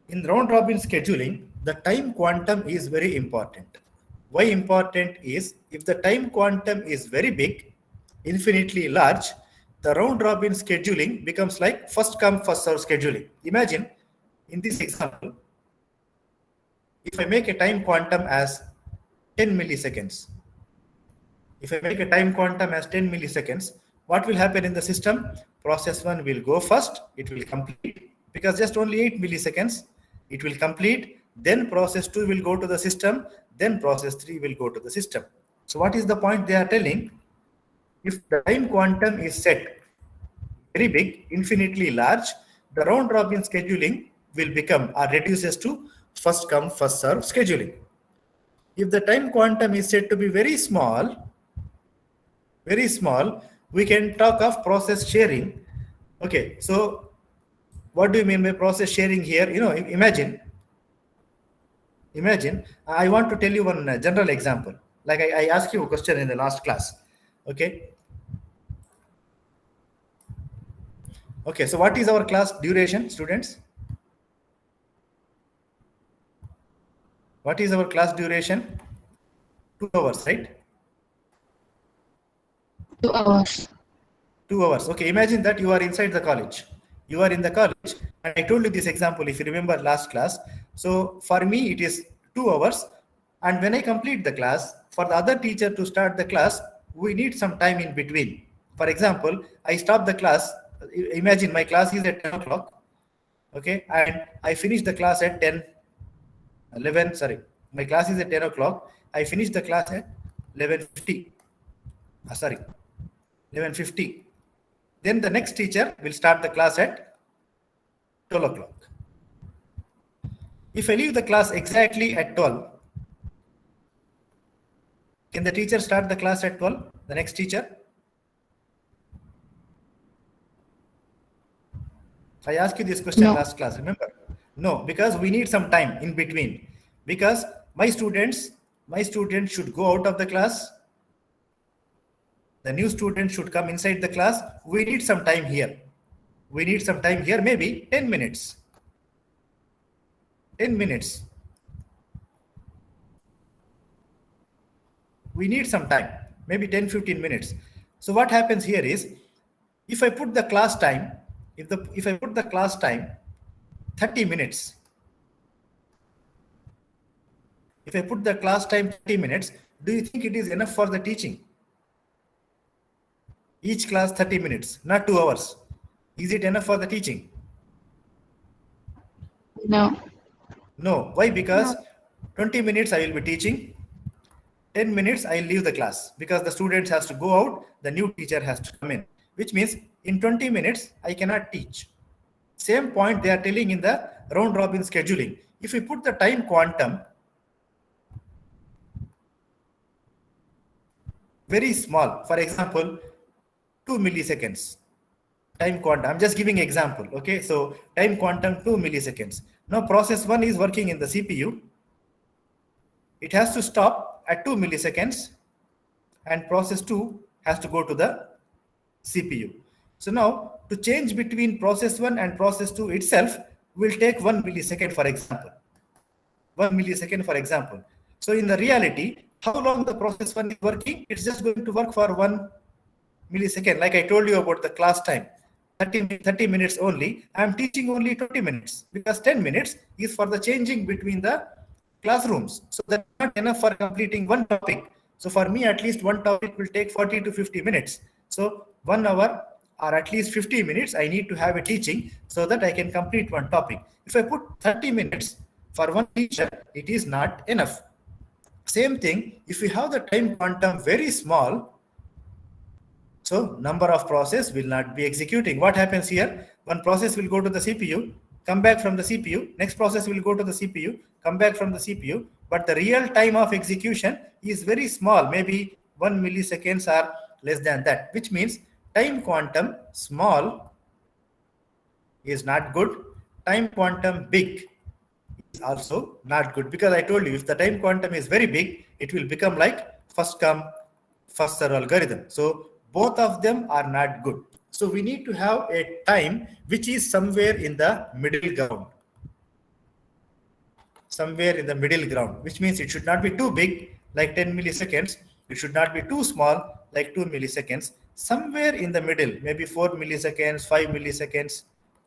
in round robin scheduling, the time quantum is very important. Why important is, if the time quantum is very big, infinitely large, the round robin scheduling becomes like first come first serve scheduling. Imagine in this example, if I make a time quantum as 10 milliseconds, if I make a time quantum as 10 milliseconds, what will happen in the system? Process 1 will go first, it will complete, because just only 8 milliseconds, it will complete, then process 2 will go to the system, then process 3 will go to the system. So what is the point they are telling? If the time quantum is set very big, infinitely large, the round robin scheduling will become or reduces to first come first serve scheduling. If the time quantum is said to be very small, we can talk of process sharing. Okay, so what do you mean by process sharing here? You know, imagine I want to tell you one general example. Like I asked you a question in the last class. Okay, so what is our class duration, students? What is our class duration? 2 hours, right? 2 hours. 2 hours. Okay, imagine that you are inside the college. You are in the college, and I told you this example if you remember last class. So for me, it is 2 hours. And when I complete the class, for the other teacher to start the class, we need some time in between. For example, I stop the class. Imagine my class is at 10 o'clock. Okay, and I finish the class at 11. Sorry, my class is at 10 o'clock. I finish the class at 11:50. 11:50. Then the next teacher will start the class at 12 o'clock. If I leave the class exactly at 12, can the teacher start the class at 12? The next teacher? I asked you this question last class, remember? No, because we need some time in between. Because my students should go out of the class. The new student should come inside the class. We need some time here. Maybe 10 minutes. 10 minutes. We need some time, maybe 10-15 minutes. So what happens here is, if I put the class time, if I put the class time 30 minutes, if I put the class time 30 minutes, do you think it is enough for the teaching? Each class 30 minutes, not 2 hours. Is it enough for the teaching? No. No. Why? Because 20 minutes I will be teaching, 10 minutes I'll leave the class because the students has to go out, the new teacher has to come in, which means in 20 minutes I cannot teach. Same point they are telling in the round robin scheduling. If we put the time quantum very small, for example, 2 milliseconds, time quantum, I'm just giving example. Okay, so time quantum 2 milliseconds. Now process 1 is working in the CPU. It has to stop at 2 milliseconds and process 2 has to go to the CPU. So now to change between process 1 and process 2 itself will take 1 millisecond, for example. 1 millisecond, for example. So in the reality, how long the process 1 is working? It's just going to work for 1 millisecond. Like I told you about the class time, 30 minutes only. I'm teaching only 20 minutes because 10 minutes is for the changing between the classrooms. So that's not enough for completing one topic. So for me, at least one topic will take 40 to 50 minutes. So 1 hour or at least 50 minutes, I need to have a teaching so that I can complete one topic. If I put 30 minutes for one teacher, it is not enough. Same thing, if we have the time quantum very small, so number of process will not be executing. What happens here? One process will go to the CPU, come back from the CPU, next process will go to the CPU, come back from the CPU, but the real time of execution is very small, maybe 1 milliseconds or less than that, which means time quantum small is not good. Time quantum big is also not good, because I told you if the time quantum is very big, it will become like first come, first serve algorithm. So both of them are not good. So we need to have a time which is somewhere in the middle ground. Somewhere in the middle ground, which means it should not be too big, like 10 milliseconds. It should not be too small, like 2 milliseconds. Somewhere in the middle, maybe 4 milliseconds, 5 milliseconds,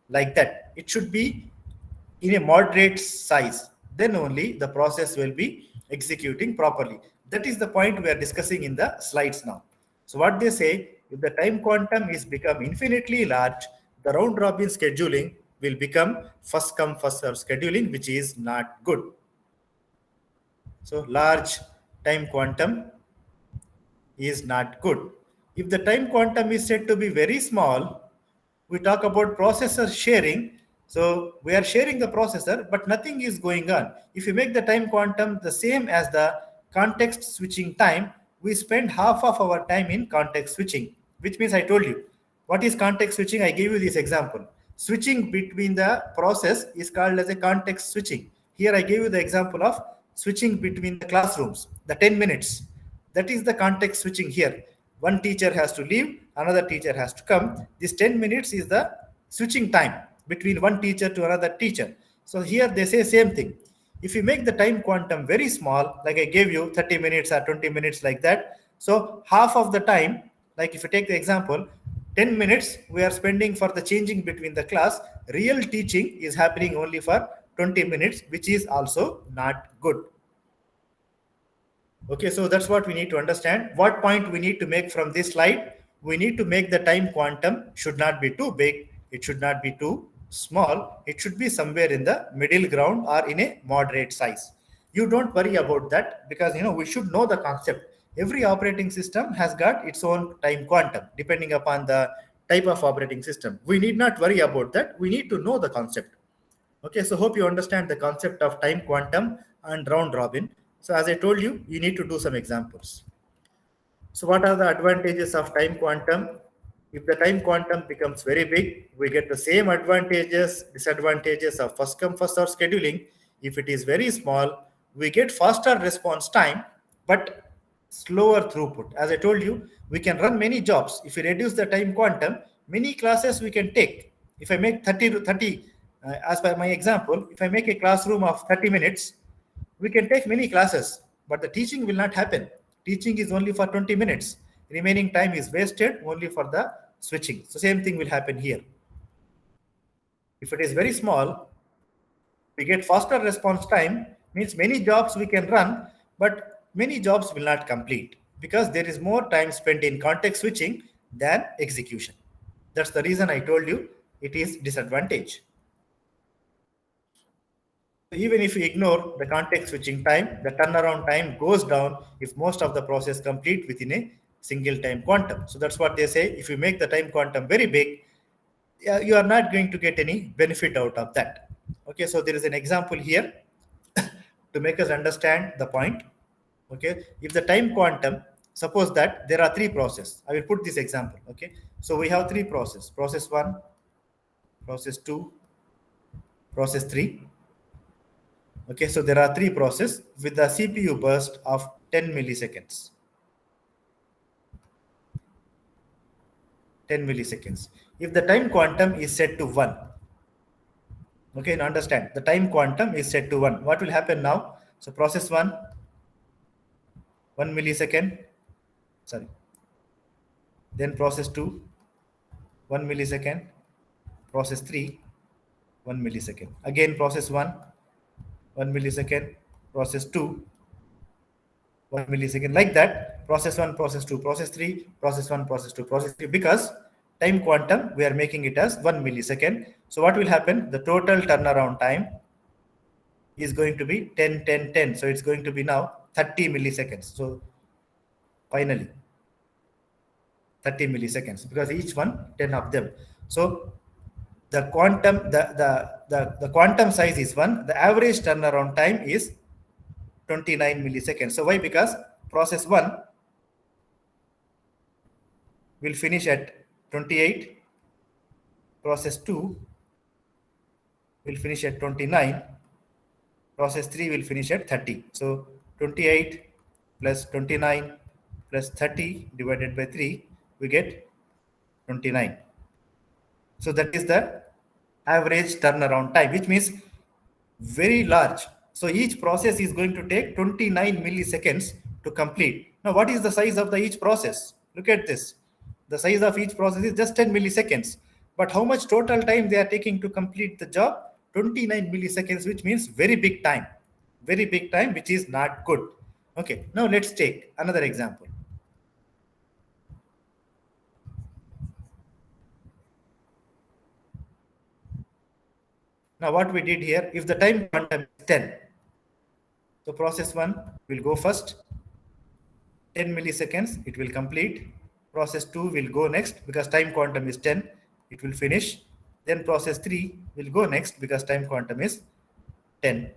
like that. It should be in a moderate size. Then only the process will be executing properly. That is the point we are discussing in the slides now. So what they say, if the time quantum is become infinitely large, the round robin scheduling will become first come first serve scheduling, which is not good. So large time quantum is not good. If the time quantum is said to be very small, we talk about processor sharing. So we are sharing the processor, but nothing is going on. If you make the time quantum the same as the context switching time, we spend half of our time in context switching, which means I told you. What is context switching? I gave you this example. Switching between the process is called as a context switching. Here I gave you the example of switching between the classrooms, the 10 minutes. That is the context switching here. One teacher has to leave, another teacher has to come. This 10 minutes is the switching time between one teacher to another teacher. So here they say same thing. If you make the time quantum very small, like I gave you 30 minutes or 20 minutes like that, so half of the time, like if you take the example, 10 minutes we are spending for the changing between the class, real teaching is happening only for 20 minutes, which is also not good. Okay, so that's what we need to understand. What point we need to make from this slide? We need to make the time quantum should not be too big, it should not be too small, it should be somewhere in the middle ground or in a moderate size. You don't worry about that, because we should know the concept. Every operating system has got its own time quantum depending upon the type of operating system. We need not worry about that. We need to know the concept. Okay, so hope you understand the concept of time quantum and round robin. So as I told you, you need to do some examples. So what are the advantages of time quantum? If the time quantum becomes very big, we get the same advantages, disadvantages of first come first serve scheduling. If it is very small, we get faster response time, but slower throughput. As I told you, we can run many jobs. If we reduce the time quantum, many classes we can take. If I make 30 to 30, as per my example, if I make a classroom of 30 minutes, we can take many classes, but the teaching will not happen. Teaching is only for 20 minutes. remaining time is wasted only for the switching. So same thing will happen here. If it is very small, we get faster response time, means many jobs we can run, but many jobs will not complete because there is more time spent in context switching than execution. That's the reason I told you it is disadvantage. Even if you ignore the context switching time, the turnaround time goes down if most of the process complete within a single time quantum. So that's what they say. If you make the time quantum very big, you are not going to get any benefit out of that. Okay, so there is an example here to make us understand the point. Okay, if the time quantum, suppose that there are three processes. I will put this example. Okay, so we have three processes: process 1, process 2, process 3. Okay, so there are three processes with the CPU burst of 10 milliseconds. 10 milliseconds. If the time quantum is set to 1, okay, now understand, the time quantum is set to 1. What will happen now? So process 1, 1 millisecond, sorry. Then process 2, 1 millisecond. Process 3, 1 millisecond. Again process 1, 1 millisecond. Process 2, 1 millisecond. Like that, process 1, process 2, process 3, process 1, process 2, process 3. Because time quantum, we are making it as 1 millisecond. So what will happen? The total turnaround time is going to be 10, 10, 10. So it's going to be now 30 milliseconds. So finally, 30 milliseconds, because each one 10 of them. So the quantum, the quantum size is 1. The average turnaround time is 29 milliseconds. So why? Because process 1 will finish at 28. Process 2 will finish at 29. Process 3 will finish at 30. So 28 plus 29 plus 30 divided by 3, we get 29. So that is the average turnaround time, which means very large. So each process is going to take 29 milliseconds to complete. Now, what is the size of each process? Look at this. The size of each process is just 10 milliseconds. But how much total time they are taking to complete the job? 29 milliseconds, which means very big time. Very big time, which is not good. Okay, now let's take another example. Now what we did here, if the time quantum is 10, so process 1 will go first, 10 milliseconds, it will complete. Process 2 will go next because time quantum is 10, it will finish. Then process 3 will go next because time quantum is 10,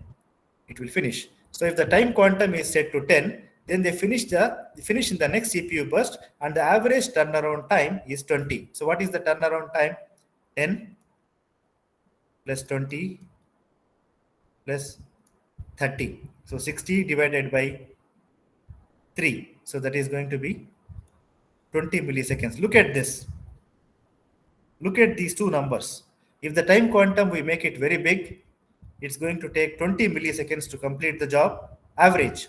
it will finish. So if the time quantum is set to 10, then they finish in the next CPU burst, and the average turnaround time is 20. So what is the turnaround time? 10 plus 20 plus 30. So 60 divided by 3. So that is going to be 20 milliseconds. Look at this. Look at these two numbers. If the time quantum we make it very big, it's going to take 20 milliseconds to complete the job. Average.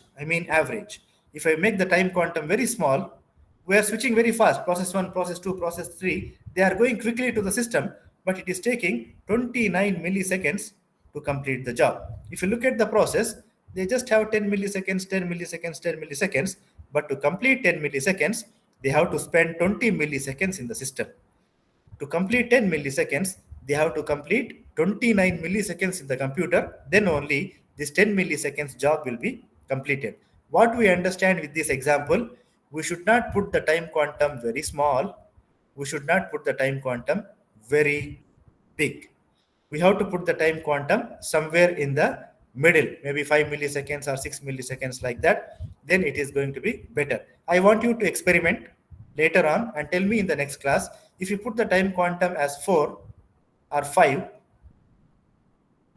If I make the time quantum very small, we are switching very fast. Process 1, process 2, process 3. They are going quickly to the system, but it is taking 29 milliseconds to complete the job. If you look at the process, they just have 10 milliseconds, 10 milliseconds, 10 milliseconds. But to complete 10 milliseconds, they have to spend 20 milliseconds in the system. To complete 10 milliseconds, they have to complete 29 milliseconds in the computer. Then only this 10 milliseconds job will be completed. What we understand with this example, we should not put the time quantum very small. We should not put the time quantum very big. We have to put the time quantum somewhere in the middle, maybe 5 milliseconds or 6 milliseconds, like that. Then it is going to be better. I want you to experiment later on and tell me in the next class, if you put the time quantum as 4 or 5,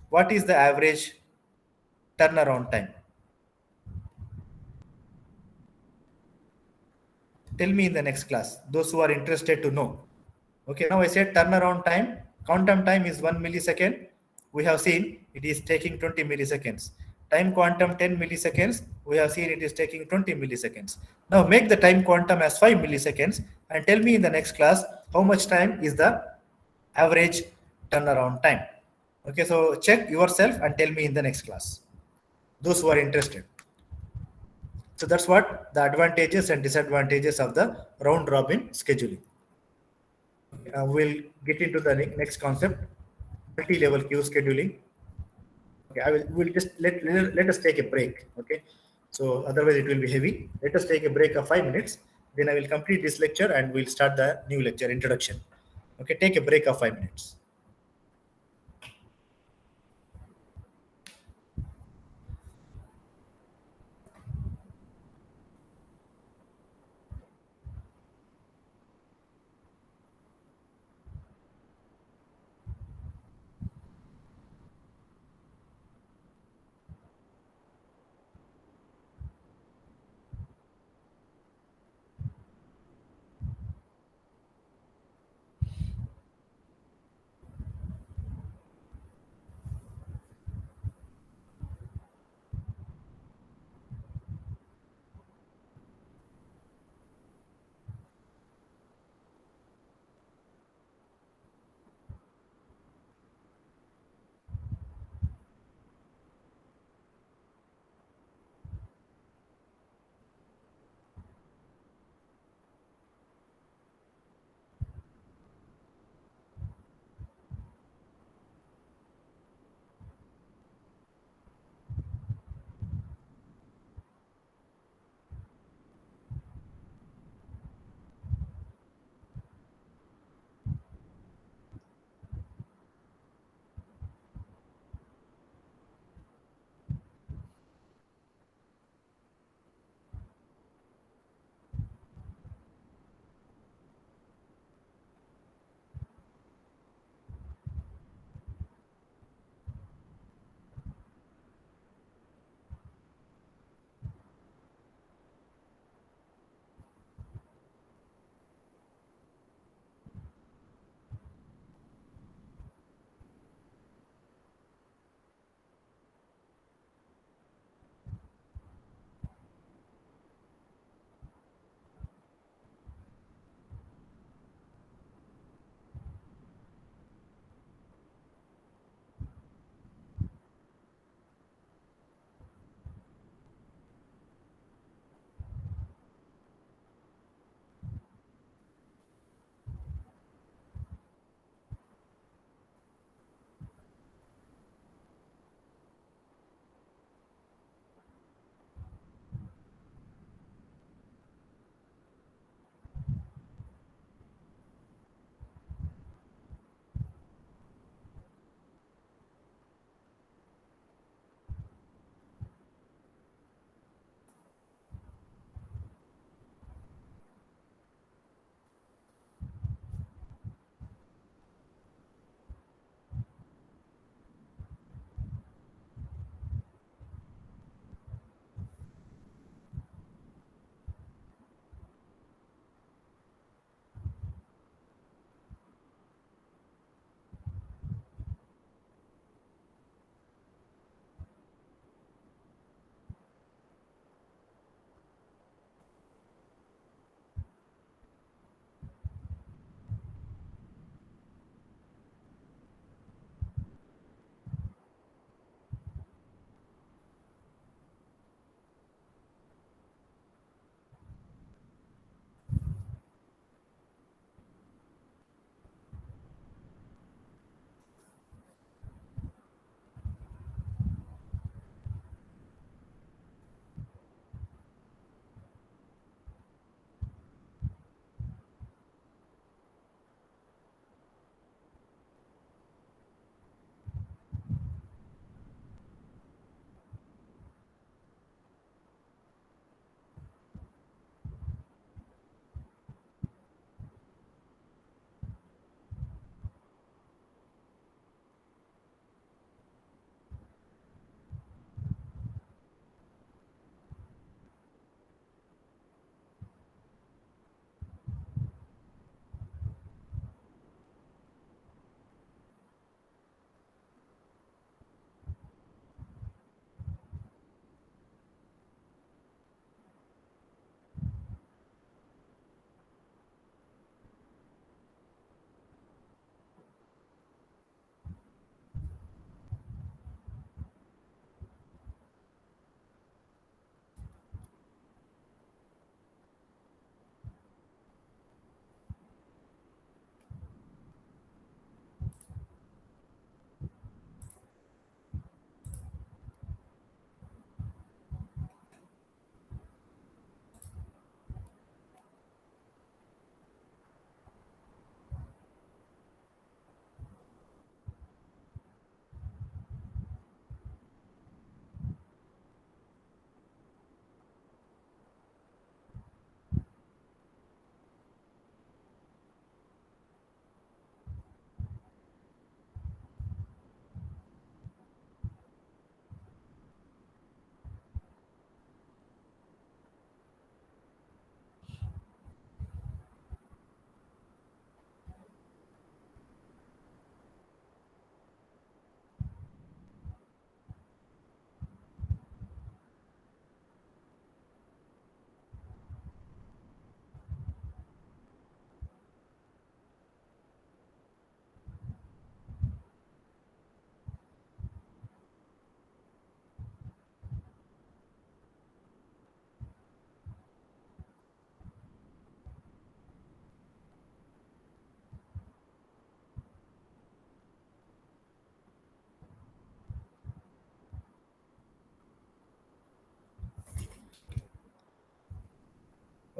what is the average turnaround time? Tell me in the next class, those who are interested to know. Okay, now I said turnaround time, quantum time is 1 millisecond. We have seen it is taking 20 milliseconds. Time quantum 10 milliseconds. we have seen it is taking 20 milliseconds. Now make the time quantum as 5 milliseconds and tell me in the next class how much time is the average turnaround time. Okay, so check yourself and tell me in the next class, those who are interested. So that's what the advantages and disadvantages of the round robin scheduling. We'll get into the next concept, multi-level queue scheduling. Okay, we'll just let us take a break. Okay, so otherwise it will be heavy. Let us take a break of 5 minutes. Then I will complete this lecture and we'll start the new lecture, introduction. Okay, take a break of 5 minutes.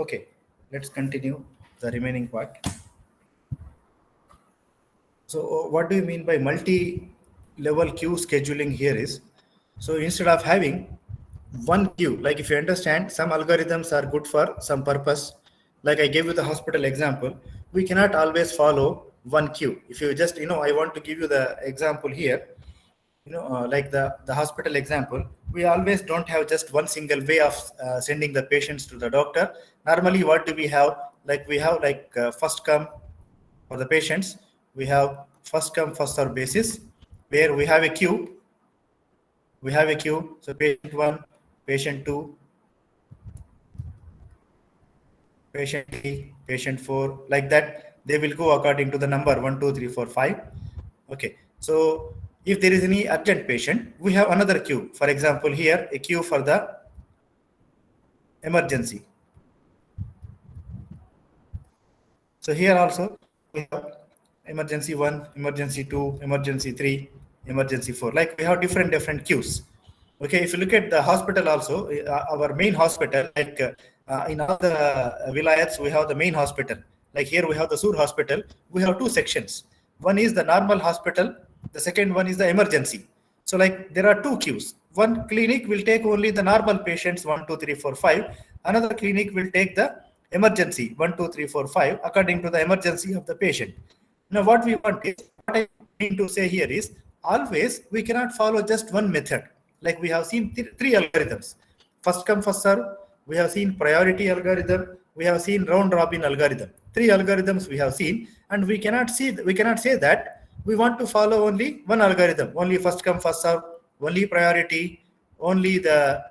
Okay, let's continue the remaining part. So what do you mean by multi-level queue scheduling here is, so instead of having one queue, like if you understand, some algorithms are good for some purpose. Like I gave you the hospital example, we cannot always follow one queue. If you just, I want to give you the example here, like the hospital example, we always don't have just one single way of sending the patients to the doctor. Normally, what do we have? Like we have like first come for the patients, we have first come first serve basis, where we have a queue. We have a queue. So patient one, patient two, patient three, patient four, like that. They will go according to the number 1, 2, 3, 4, 5. Okay. So if there is any urgent patient, we have another queue. For example, here a queue for the emergency. So here also we have emergency 1, emergency 2, emergency 3, emergency 4. Like we have different queues. Okay, if you look at the hospital also, our main hospital, like in all the vilayats, we have the main hospital. Like here we have the Sur hospital. We have two sections. One is the normal hospital. The second one is the emergency. So like there are two queues. One clinic will take only the normal patients 1, 2, 3, 4, 5. Another clinic will take the emergency 1, 2, 3, 4, 5 according to the emergency of the patient. Now what we want is, what I mean to say here is, always we cannot follow just one method. Like we have seen three algorithms: first come first serve, we have seen priority algorithm, we have seen round robin algorithm. Three algorithms we have seen, and we cannot say that we want to follow only one algorithm, only first come first serve, only priority, only the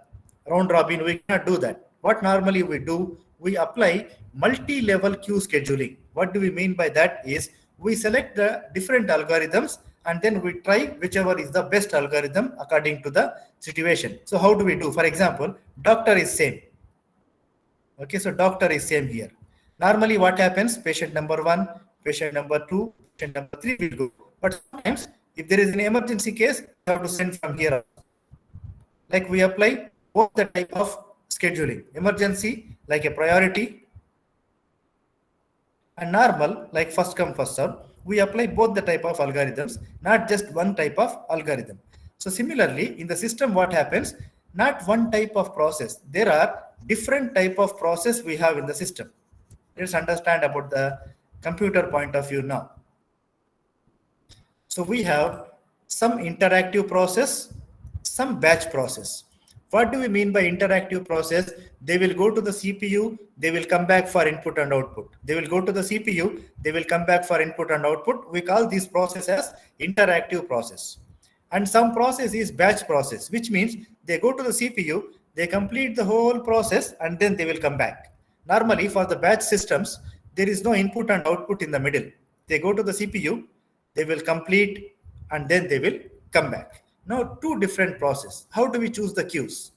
round robin. We cannot do that. What normally we do, we apply multi-level queue scheduling. What do we mean by that is, we select the different algorithms and then we try whichever is the best algorithm according to the situation. So how do we do? For example, doctor is same. Okay, so doctor is same here. Normally what happens, patient number 1, patient number 2, patient number 3 will go. But sometimes if there is an emergency case, you have to send from here. Like we apply both the type of scheduling: emergency like a priority, and normal like first come first serve. We apply both the type of algorithms, not just one type of algorithm. So similarly in the system, what happens, not one type of process, there are different type of process we have in the system. Let's understand about the computer point of view now. So we have some interactive process, some batch process. What do we mean by interactive process? They will go to the CPU, they will come back for input and output. They will go to the CPU, they will come back for input and output. We call this process as interactive process. And some process is batch process, which means they go to the CPU, they complete the whole process, and then they will come back. Normally for the batch systems, there is no input and output in the middle. They go to the CPU, they will complete, and then they will come back. Now, two different processes. How do we choose the queues?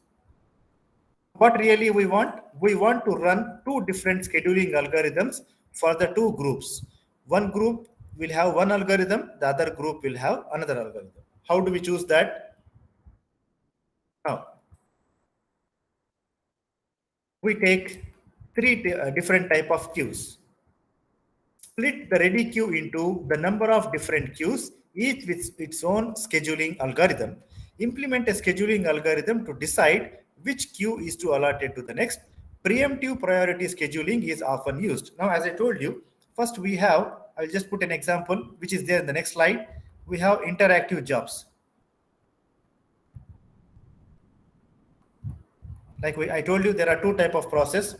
What really we want? We want to run two different scheduling algorithms for the two groups. One group will have one algorithm, the other group will have another algorithm. How do we choose that? Now, we take three different type of queues. Split the ready queue into the number of different queues, each with its own scheduling algorithm. Implement a scheduling algorithm to decide which queue is to allotted to the next. Preemptive priority scheduling is often used. Now, as I told you, first we have, I'll just put an example which is there in the next slide. We have interactive jobs. Like I told you, there are two type of process: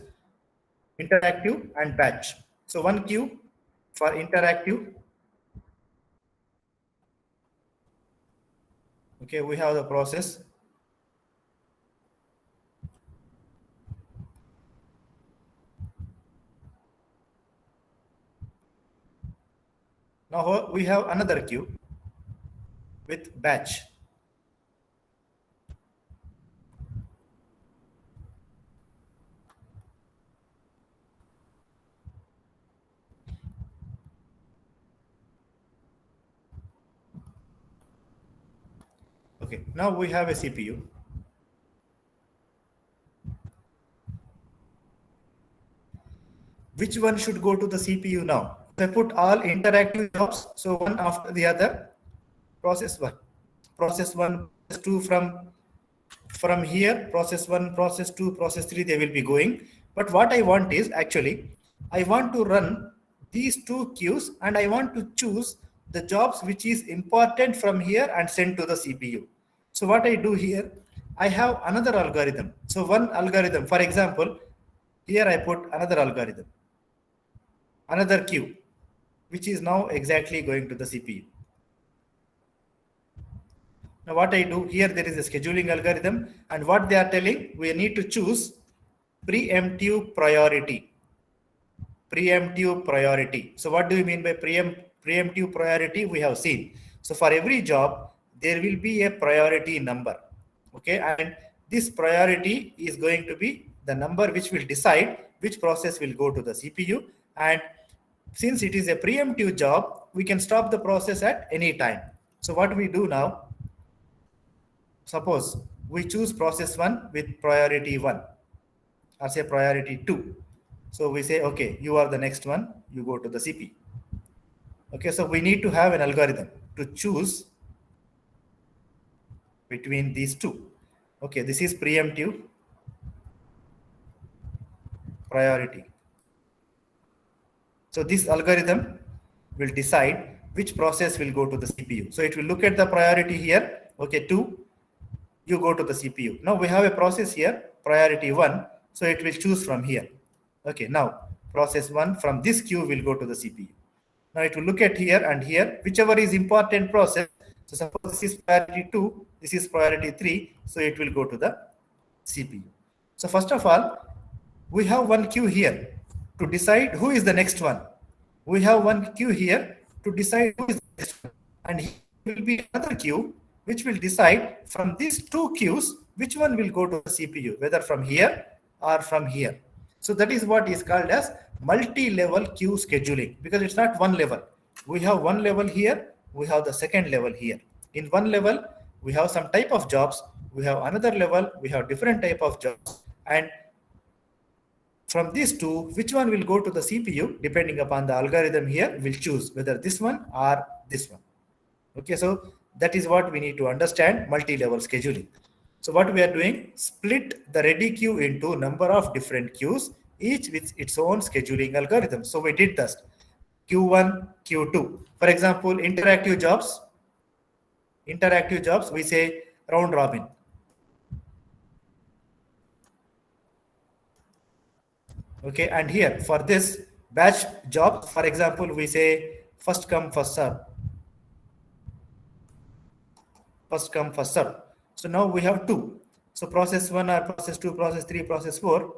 interactive and batch. So one queue for interactive. Okay, we have the process. Now we have another queue with batch. Okay, now we have a CPU. . which one should go to the CPU now? If I put all interactive jobs, so one after the other, process 1, process 1, process 2 from here, process 1, process 2, process 3, they will be going. But what I want is actually, I want to run these two queues and I want to choose the jobs which is important from here and send to the CPU. So what I do here, I have another algorithm. So one algorithm, for example, here I put another algorithm, another queue, which is now exactly going to the CPU. Now what I do here, there is a scheduling algorithm, and what they are telling, we need to choose preemptive priority. Preemptive priority. So what do you mean by preemptive priority? We have seen. So for every job, there will be a priority number. Okay, and this priority is going to be the number which will decide which process will go to the CPU. And since it is a preemptive job, we can stop the process at any time. So what we do now, suppose we choose process 1 with priority 1 or say priority 2. So we say, okay, you are the next one, you go to the CPU. Okay, so we need to have an algorithm to choose between these two. Okay, this is preemptive priority. So this algorithm will decide which process will go to the CPU. So it will look at the priority here. Okay, 2, you go to the CPU. Now we have a process here, priority 1. So it will choose from here. Okay, now process 1 from this queue will go to the CPU. Now it will look at here and here, whichever is important process. So suppose this is priority 2, this is priority 3. So it will go to the CPU. So first of all, we have one queue here to decide who is the next one. We have one queue here to decide who is the next one. And here will be another queue which will decide from these two queues which one will go to the CPU, whether from here or from here. So that is what is called as multi-level queue scheduling, because it's not one level. We have one level here, we have the second level here. In one level, we have some type of jobs, we have another level, we have different type of jobs. And from these two, which one will go to the CPU, depending upon the algorithm here, will choose whether this one or this one. Okay, so that is what we need to understand, multi-level scheduling. So what we are doing, split the ready queue into number of different queues, each with its own scheduling algorithm. So we did that, Q1, Q2. For example, interactive jobs, we say round robin. Okay, and here for this batch job, for example, we say first come, first serve. First come, first serve. So now we have 2. So process 1 or process 2, process 3, process 4,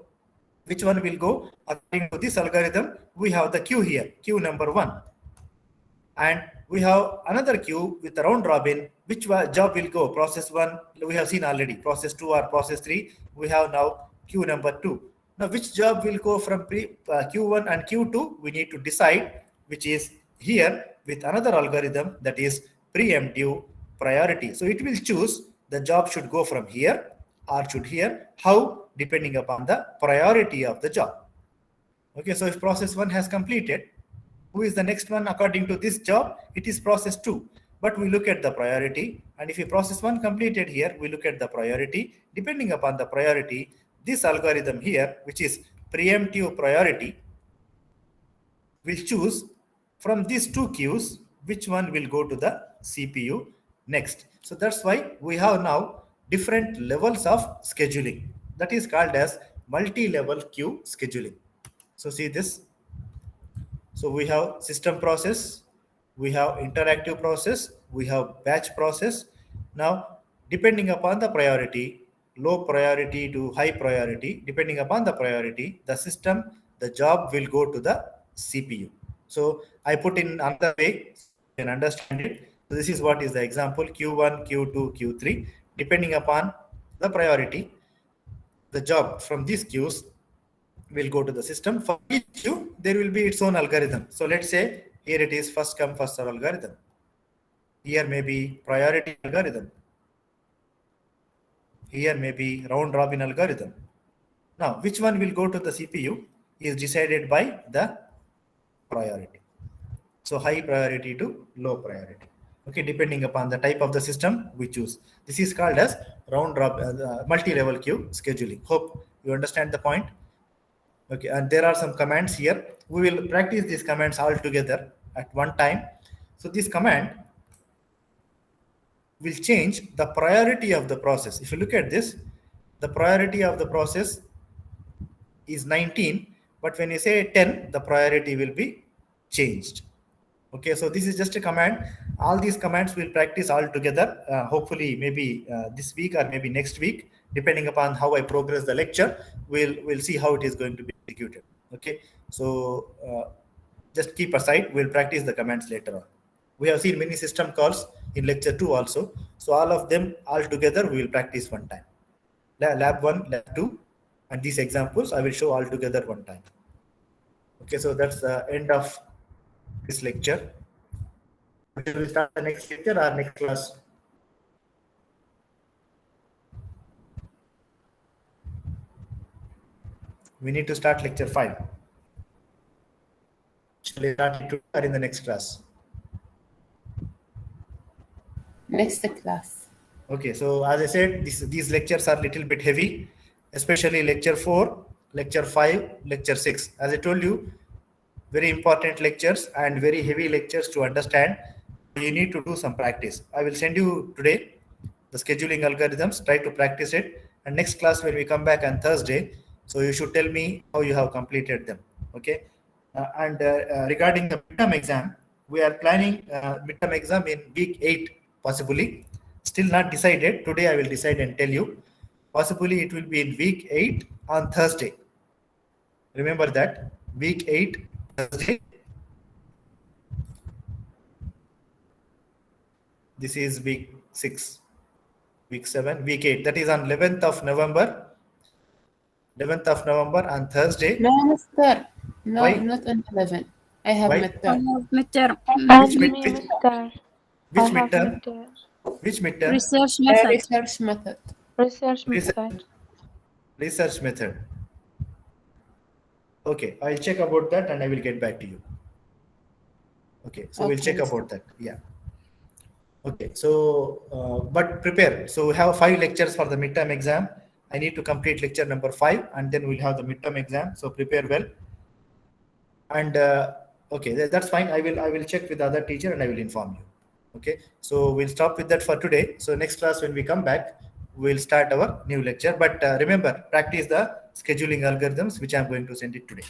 which one will go? According to this algorithm, we have the queue here, queue number 1. And we have another queue with the round robin, which job will go? Process 1, we have seen already. Process 2 or process 3, we have now queue number 2. Now, which job will go from Q1 and Q2? We need to decide, which is here with another algorithm, that is preemptive priority. So it will choose the job should go from here or should here. How? Depending upon the priority of the job. Okay, so if process 1 has completed, who is the next one according to this job? It is process 2. But we look at the priority, and if a process 1 completed here, we look at the priority. Depending upon the priority, this algorithm here, which is preemptive priority, will choose from these two queues which one will go to the CPU next. So that's why we have now different levels of scheduling. That is called as multi-level queue scheduling. So see this. So we have system process, we have interactive process, we have batch process. Now, depending upon the priority, low priority to high priority, depending upon the priority, the system, the job will go to the CPU. So I put in another way, you can understand it. So this is what is the example, Q1, Q2, Q3. Depending upon the priority, the job from these queues will go to the system. For each queue, there will be its own algorithm. So let's say here it is first come, first serve algorithm. Here may be priority algorithm. Here may be round robin algorithm. Now, which one will go to the CPU? is decided by the priority. So high priority to low priority. Okay, depending upon the type of the system we choose. This is called as round robin multi-level queue scheduling. Hope you understand the point. Okay, and there are some commands here. We will practice these commands all together at one time. So this command will change the priority of the process. If you look at this, the priority of the process is 19, but when you say 10, the priority will be changed. Okay, so this is just a command. All these commands we'll practice all together, hopefully maybe this week or maybe next week, depending upon how I progress the lecture. We'll see how it is going to be executed. Okay, so just keep aside, we'll practice the commands later on. We have seen many system calls in lecture 2 also, so all of them all together we will practice one time. Lab 1, lab 2, and these examples I will show all together one time. Okay, so that's the end of this lecture. We will start the next lecture or next class. We need to start lecture 5. Shall we start it today or in the next class? Next class. Okay, so as I said, these lectures are a little bit heavy, especially lecture 4, lecture 5, lecture 6. As I told you, very important lectures and very heavy lectures to understand. You need to do some practice. I will send you today the scheduling algorithms, try to practice it. And next class, when we come back on Thursday, so you should tell me how you have completed them. Okay. Regarding the midterm exam, we are planning midterm exam in week 8, possibly. Still not decided. Today I will decide and tell you. Possibly it will be in week 8 on Thursday. Remember that, week 8, Thursday. This is week 6, week 7, week 8. That is on 11th of November. 11th of November on Thursday. No, Mr. No, Why? not on 11. I have Why? midterm. Midterm. Which midterm? Which midterm? Research method. Research method. Research Research- method. Research method. Okay, I'll check about that and I will get back to you. Okay, so we'll Okay, check sir. about that. Yeah. Okay, so but prepare. So we have 5 lectures for the midterm exam. I need to complete lecture number 5 and then we'll have the midterm exam. So prepare well. And okay, that's fine. I will check with the other teacher and I will inform you. Okay, so we'll stop with that for today. So next class when we come back, we'll start our new lecture. But remember, practice the scheduling algorithms, which I'm going to send it today.